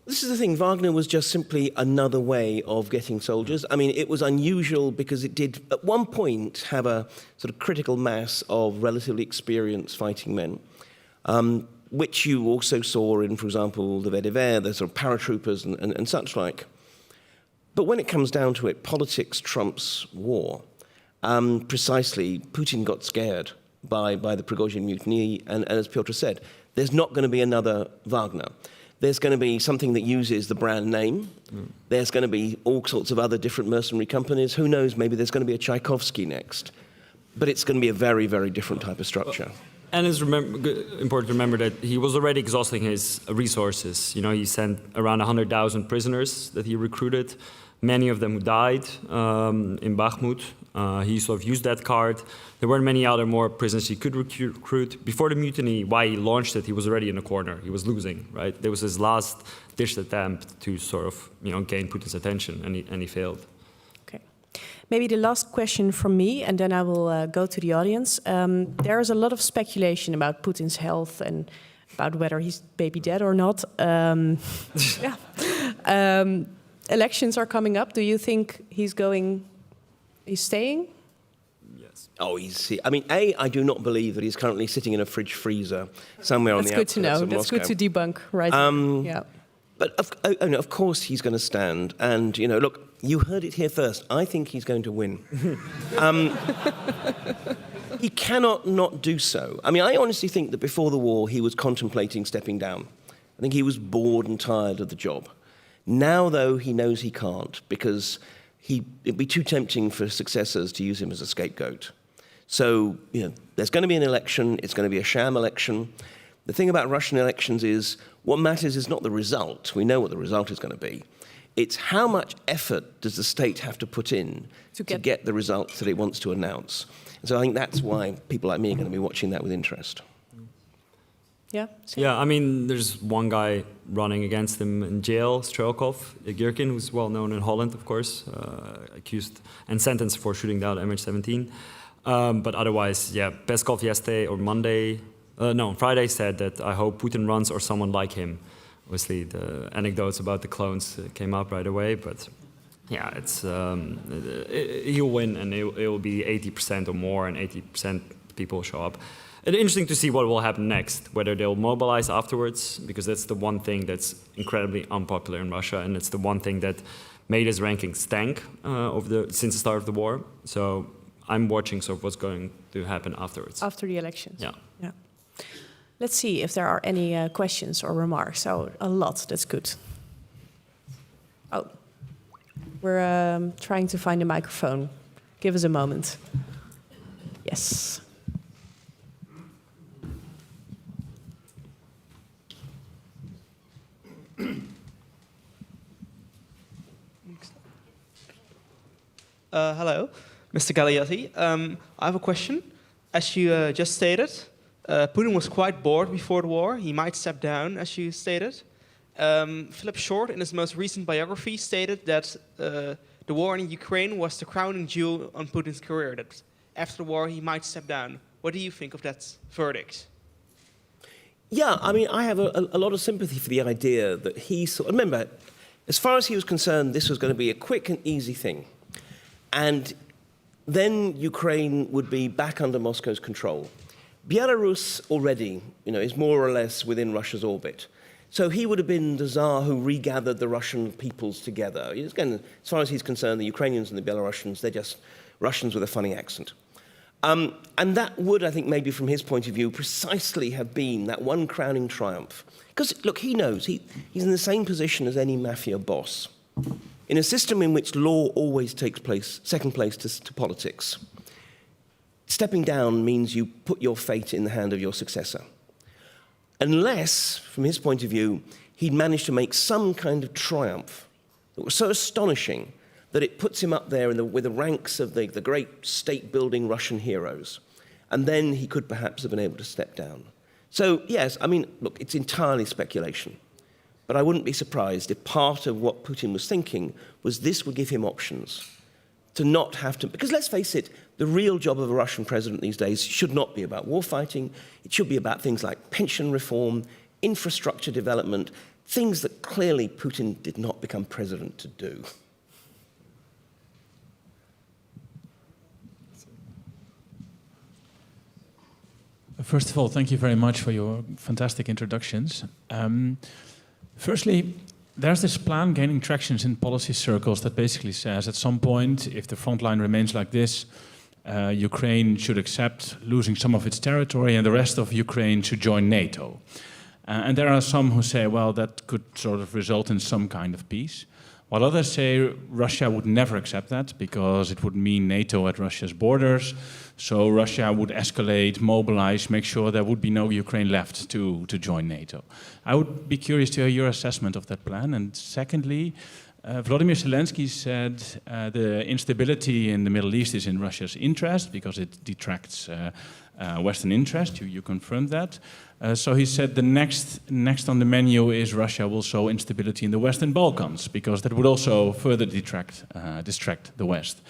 This is the thing, Wagner was just simply another way of getting soldiers. I mean, it was unusual because it did, at one point, have a sort of critical mass of relatively experienced fighting men, which you also saw in, for example, the VDV, the sort of paratroopers and such like. But when it comes down to it, politics trumps war. Precisely, Putin got scared by the Prigozhin mutiny, and as Pjotr said, there's not going to be another Wagner. There's going to be something that uses the brand name. There's going to be all sorts of other different mercenary companies. Who knows, maybe there's going to be a Tchaikovsky next. But it's going to be a very, very different type of structure. And it's important to remember that he was already exhausting his resources. He sent around 100,000 prisoners that he recruited, many of them who died in Bakhmut. He sort of used that card. There weren't many other more prisoners he could recruit. Before the mutiny, why he launched it, he was already in a corner. He was losing, right? There was his last-ditch attempt to sort of, gain Putin's attention, and he failed. Okay. Maybe the last question from me, and then I will go to the audience. There is a lot of speculation about Putin's health and about whether he's maybe dead or not. Elections are coming up. Do you think he's staying? Yes. Oh, I mean, I do not believe that he's currently sitting in a fridge freezer somewhere on the outskirts of Moscow. That's good to know. That's good to debunk, right? Yeah. But of course he's going to stand. And, look, you heard it here first. I think he's going to win. He cannot not do so. I mean, I honestly think that before the war, he was contemplating stepping down. I think he was bored and tired of the job. Now, though, he knows he can't because it'd be too tempting for successors to use him as a scapegoat. So, there's going to be an election. It's going to be a sham election. The thing about Russian elections is what matters is not the result. We know what the result is going to be. It's how much effort does the state have to put in to get the results that it wants to announce. And so I think that's why people like me are going to be watching that with interest. Yeah. Yeah, I mean, there's one guy running against him in jail, Strelkov, Georgian, who's well known in Holland, of course, accused and sentenced for shooting down MH17. But otherwise, yeah, Peskov yesterday or Friday said that I hope Putin runs or someone like him. Obviously, the anecdotes about the clones came up right away, but yeah, he'll win, and it will be 80% or more, and 80% people show up. It's interesting to see what will happen next, whether they'll mobilize afterwards, because that's the one thing that's incredibly unpopular in Russia, and it's the one thing that made his rankings tank since the start of the war. So I'm watching sort of what's going to happen afterwards. After the elections. Yeah. Let's see if there are any questions or remarks. Oh, a lot. That's good. Oh, we're trying to find a microphone. Give us a moment. Yes. Hello, Mr. Galeotti. I have a question. As you just stated, Putin was quite bored before the war. He might step down, as you stated. Philip Short, in his most recent biography, stated that the war in Ukraine was the crowning jewel on Putin's career, that after the war he might step down. What do you think of that verdict? Yeah, I mean, I have a lot of sympathy for the idea that remember, as far as he was concerned, this was going to be a quick and easy thing. And then Ukraine would be back under Moscow's control. Belarus already, is more or less within Russia's orbit. So he would have been the Tsar who regathered the Russian peoples together. Again, as far as he's concerned, the Ukrainians and the Belarusians, they're just Russians with a funny accent. And that would, I think, maybe from his point of view, precisely have been that one crowning triumph. Because, look, he knows he's in the same position as any mafia boss. In a system in which law always takes second place to politics, stepping down means you put your fate in the hand of your successor. unless, from his point of view, he'd managed to make some kind of triumph that was so astonishing that it puts him up there with the ranks of the great state-building Russian heroes. And then he could perhaps have been able to step down. So, yes, I mean, look, it's entirely speculation. But I wouldn't be surprised if part of what Putin was thinking was this would give him options to not have to... Because let's face it, the real job of a Russian president these days should not be about war fighting. It should be about things like pension reform, infrastructure development, things that clearly Putin did not become president to do. First of all, thank you very much for your fantastic introductions. Firstly, there's this plan gaining traction in policy circles that basically says at some point, if the front line remains like this, Ukraine should accept losing some of its territory and the rest of Ukraine should join NATO. And there are some who say, well, that could sort of result in some kind of peace. While others say Russia would never accept that because it would mean NATO at Russia's borders. So Russia would escalate, mobilize, make sure there would be no Ukraine left to join NATO. I would be curious to hear your assessment of that plan. And secondly, Volodymyr Zelensky said the instability in the Middle East is in Russia's interest because it detracts Western interest. You confirmed that. So he said the next on the menu is Russia will sow instability in the Western Balkans because that would also further distract the West.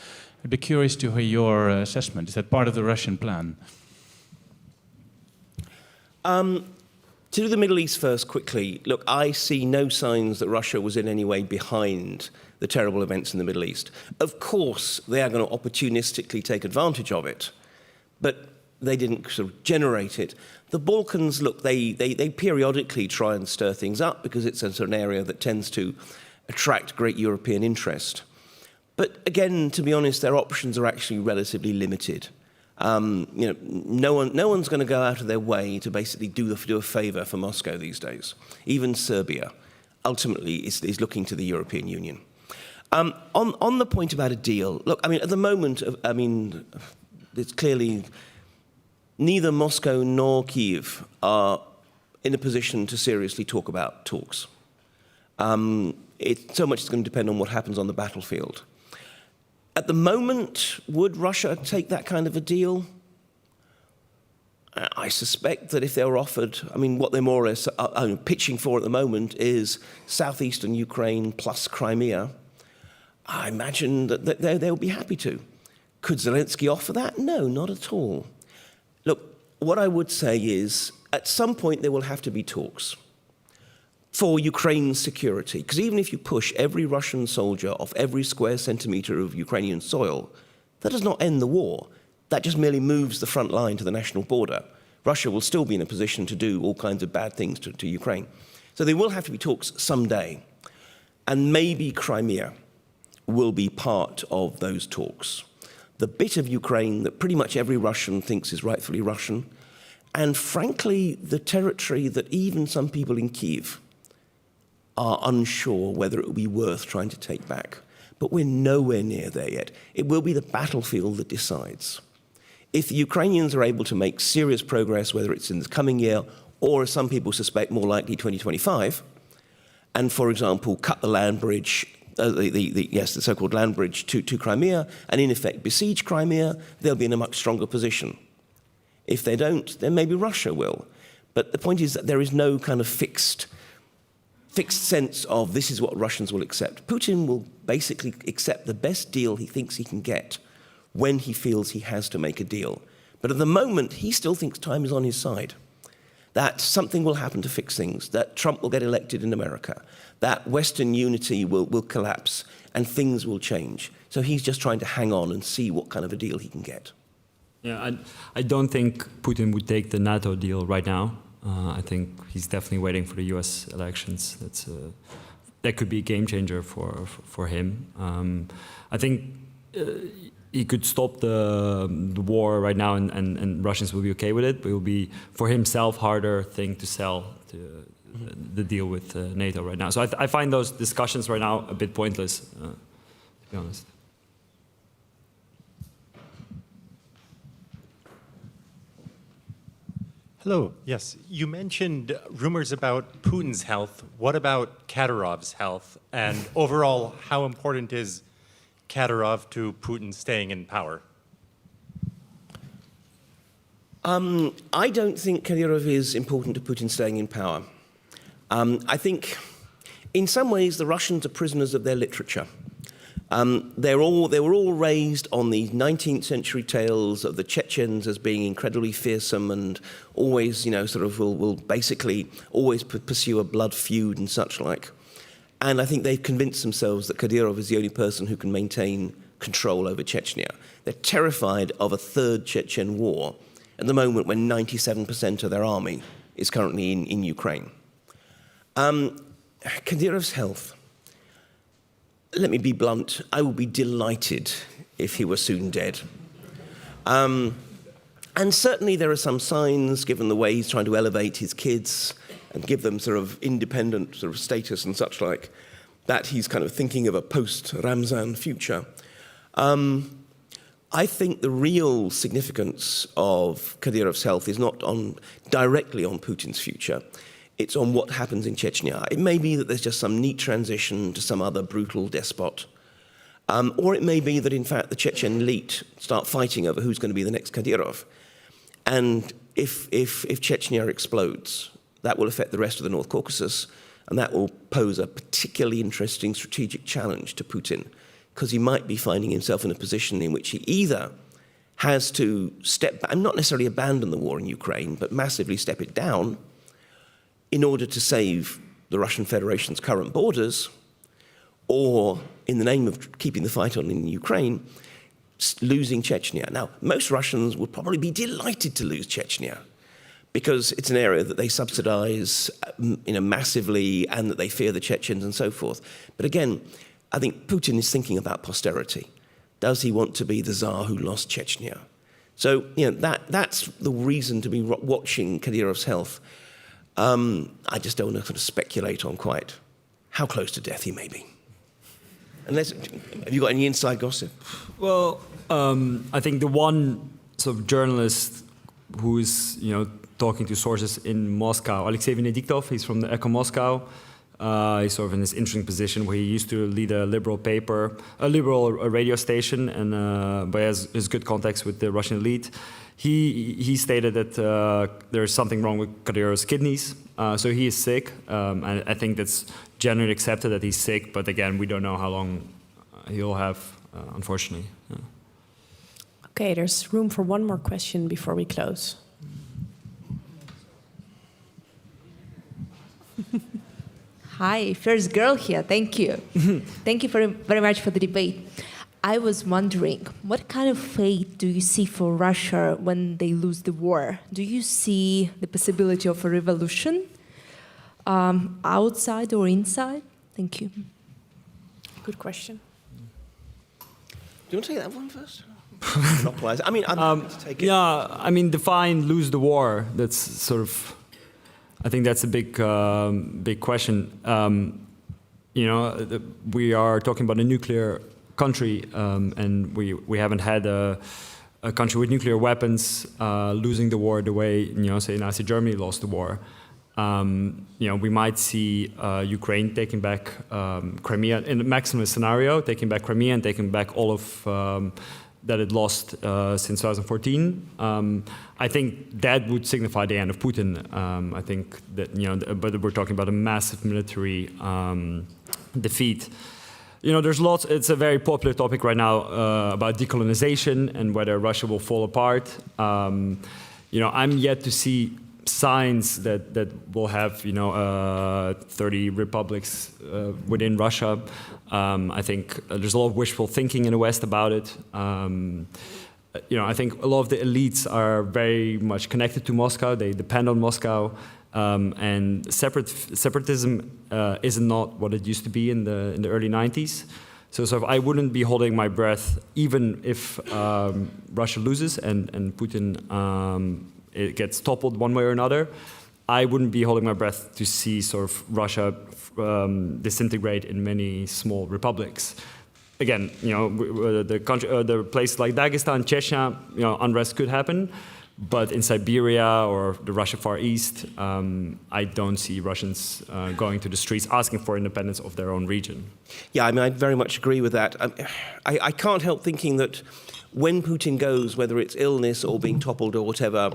I'd be curious to hear your assessment. Is that part of the Russian plan? To do the Middle East first quickly, look, I see no signs that Russia was in any way behind the terrible events in the Middle East. Of course, they are going to opportunistically take advantage of it, but they didn't sort of generate it. The Balkans, look, they periodically try and stir things up because it's a sort of area that tends to attract great European interest. But again, to be honest, their options are actually relatively limited. No one's going to go out of their way to basically do a favour for Moscow these days. Even Serbia, ultimately, is looking to the European Union. On the point about a deal, look, I mean, at the moment, it's clearly neither Moscow nor Kyiv are in a position to seriously talk about talks. So much is going to depend on what happens on the battlefield. At the moment, would Russia take that kind of a deal? I suspect that if they were offered, I mean, what they're more or less pitching for at the moment is southeastern Ukraine plus Crimea. I imagine that they'll be happy to. Could Zelensky offer that? No, not at all. Look, what I would say is, at some point there will have to be talks for Ukraine's security. Because even if you push every Russian soldier off every square centimetre of Ukrainian soil, that does not end the war. That just merely moves the front line to the national border. Russia will still be in a position to do all kinds of bad things to Ukraine. So there will have to be talks someday. And maybe Crimea will be part of those talks. The bit of Ukraine that pretty much every Russian thinks is rightfully Russian, and frankly, the territory that even some people in Kyiv are unsure whether it will be worth trying to take back. But we're nowhere near there yet. It will be the battlefield that decides. If the Ukrainians are able to make serious progress, whether it's in the coming year or, as some people suspect, more likely 2025, and, for example, cut the land bridge, the so-called land bridge to Crimea, and in effect besiege Crimea, they'll be in a much stronger position. If they don't, then maybe Russia will. But the point is that there is no kind of fixed sense of this is what Russians will accept. Putin will basically accept the best deal he thinks he can get when he feels he has to make a deal. But at the moment, he still thinks time is on his side, that something will happen to fix things, that Trump will get elected in America, that Western unity will collapse, and things will change. So he's just trying to hang on and see what kind of a deal he can get. Yeah, I don't think Putin would take the NATO deal right now. I think he's definitely waiting for the U.S. elections. That could be a game changer for him. I think he could stop the war right now, and Russians will be okay with it. But it will be for himself harder thing to sell the deal with NATO right now. So I find those discussions right now a bit pointless, to be honest. Hello, yes. You mentioned rumors about Putin's health. What about Kadyrov's health? And overall, how important is Kadyrov to Putin staying in power? I don't think Kadyrov is important to Putin staying in power. I think, in some ways, the Russians are prisoners of their literature. They were all raised on the 19th century tales of the Chechens as being incredibly fearsome and always, sort of will basically always pursue a blood feud and such like. And I think they've convinced themselves that Kadyrov is the only person who can maintain control over Chechnya. They're terrified of a third Chechen war at the moment when 97% of their army is currently in Ukraine. Kadyrov's health. Let me be blunt, I would be delighted if he were soon dead. And certainly there are some signs, given the way he's trying to elevate his kids and give them sort of independent sort of status and such like, that he's kind of thinking of a post-Ramzan future. I think the real significance of Kadyrov's health is not directly on Putin's future. It's on what happens in Chechnya. It may be that there's just some neat transition to some other brutal despot. Or it may be that, in fact, the Chechen elite start fighting over who's going to be the next Kadyrov. And if Chechnya explodes, that will affect the rest of the North Caucasus, and that will pose a particularly interesting strategic challenge to Putin, because he might be finding himself in a position in which he either has to step back, and not necessarily abandon the war in Ukraine, but massively step it down in order to save the Russian Federation's current borders, or in the name of keeping the fight on in Ukraine, losing Chechnya. Now, most Russians would probably be delighted to lose Chechnya, because it's an area that they subsidize massively and that they fear the Chechens and so forth. But again, I think Putin is thinking about posterity. Does he want to be the Tsar who lost Chechnya? So, that's the reason to be watching Kadyrov's health. I just don't want to sort of speculate on quite how close to death he may be. Have you got any inside gossip? Well, I think the one sort of journalist who is, talking to sources in Moscow, Alexei Venediktov, he's from the Echo Moscow. He's sort of in this interesting position where he used to lead a liberal paper, a liberal radio station, and but has good contacts with the Russian elite. He stated that there's something wrong with Kadyrov's kidneys, so he is sick. And I think that's generally accepted that he's sick, but again, we don't know how long he'll have, unfortunately. Yeah. Okay, there's room for one more question before we close. Hi, first girl here, thank you. Thank you very much for the debate. I was wondering, what kind of fate do you see for Russia when they lose the war? Do you see the possibility of a revolution, outside or inside? Thank you. Good question. Do you want to take that one first? Monopolize. I mean, I'm happy to take it. Yeah, I mean, define lose the war. That's sort of, I think that's a big question. We are talking about a nuclear country, and we haven't had a country with nuclear weapons losing the war the way, say Nazi Germany lost the war. We might see Ukraine taking back Crimea in the maximalist scenario, taking back Crimea and taking back all of that it lost since 2014. I think that would signify the end of Putin. I think that, but we're talking about a massive military defeat. There's lots, it's a very popular topic right now about decolonization and whether Russia will fall apart. I'm yet to see signs that we'll have 30 republics within Russia. I think there's a lot of wishful thinking in the West about it. I think a lot of the elites are very much connected to Moscow. They depend on Moscow, and separatism is not what it used to be in the early 90s. So I wouldn't be holding my breath even if Russia loses and Putin it gets toppled one way or another. I wouldn't be holding my breath to see sort of Russia disintegrate in many small republics. Again, the places like Dagestan, Chechnya, unrest could happen, But in Siberia or the Russia Far East, I don't see Russians going to the streets asking for independence of their own region. Yeah, I mean, I very much agree with that. I can't help thinking that when Putin goes, whether it's illness or being toppled or whatever,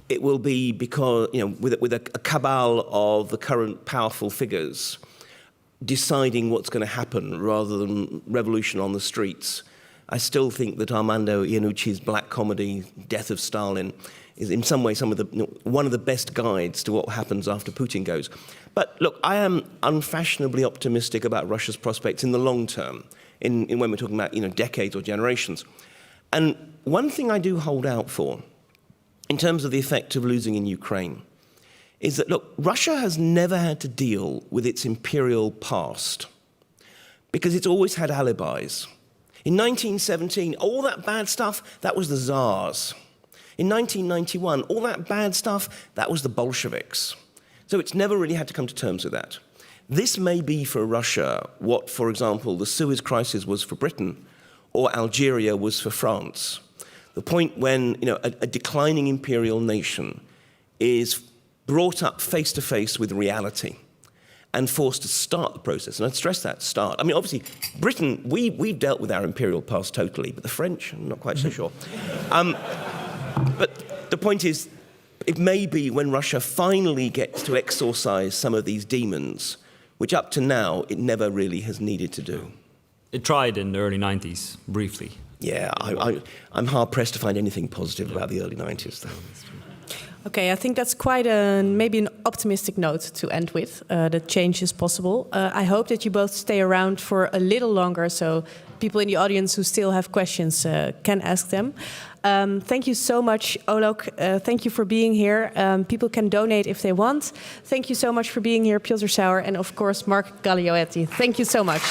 it will be because, with a cabal of the current powerful figures deciding what's going to happen rather than revolution on the streets. I still think that Armando Iannucci's black comedy, Death of Stalin, is in some way one of the best guides to what happens after Putin goes. But look, I am unfashionably optimistic about Russia's prospects in the long term, in when we're talking about decades or generations. And one thing I do hold out for, in terms of the effect of losing in Ukraine, is that, look, Russia has never had to deal with its imperial past because it's always had alibis. In 1917, all that bad stuff, that was the Tsars. In 1991, all that bad stuff, that was the Bolsheviks. So it's never really had to come to terms with that. This may be for Russia what, for example, the Suez Crisis was for Britain, or Algeria was for France. The point when a declining imperial nation is brought up face to face with reality and forced to start the process. And I'd stress that, start. I mean, obviously, Britain, we've dealt with our imperial past totally, but the French, I'm not quite so sure. But the point is, it may be when Russia finally gets to exorcise some of these demons, which up to now, it never really has needed to do. It tried in the early 90s, briefly. Yeah, I'm hard-pressed to find anything positive about the early 90s, though. Okay, I think that's quite maybe an optimistic note to end with, that change is possible. I hope that you both stay around for a little longer so people in the audience who still have questions can ask them. Thank you so much, Olok. Thank you for being here. People can donate if they want. Thank you so much for being here, Pjotr Sauer, and of course, Mark Galeotti. Thank you so much.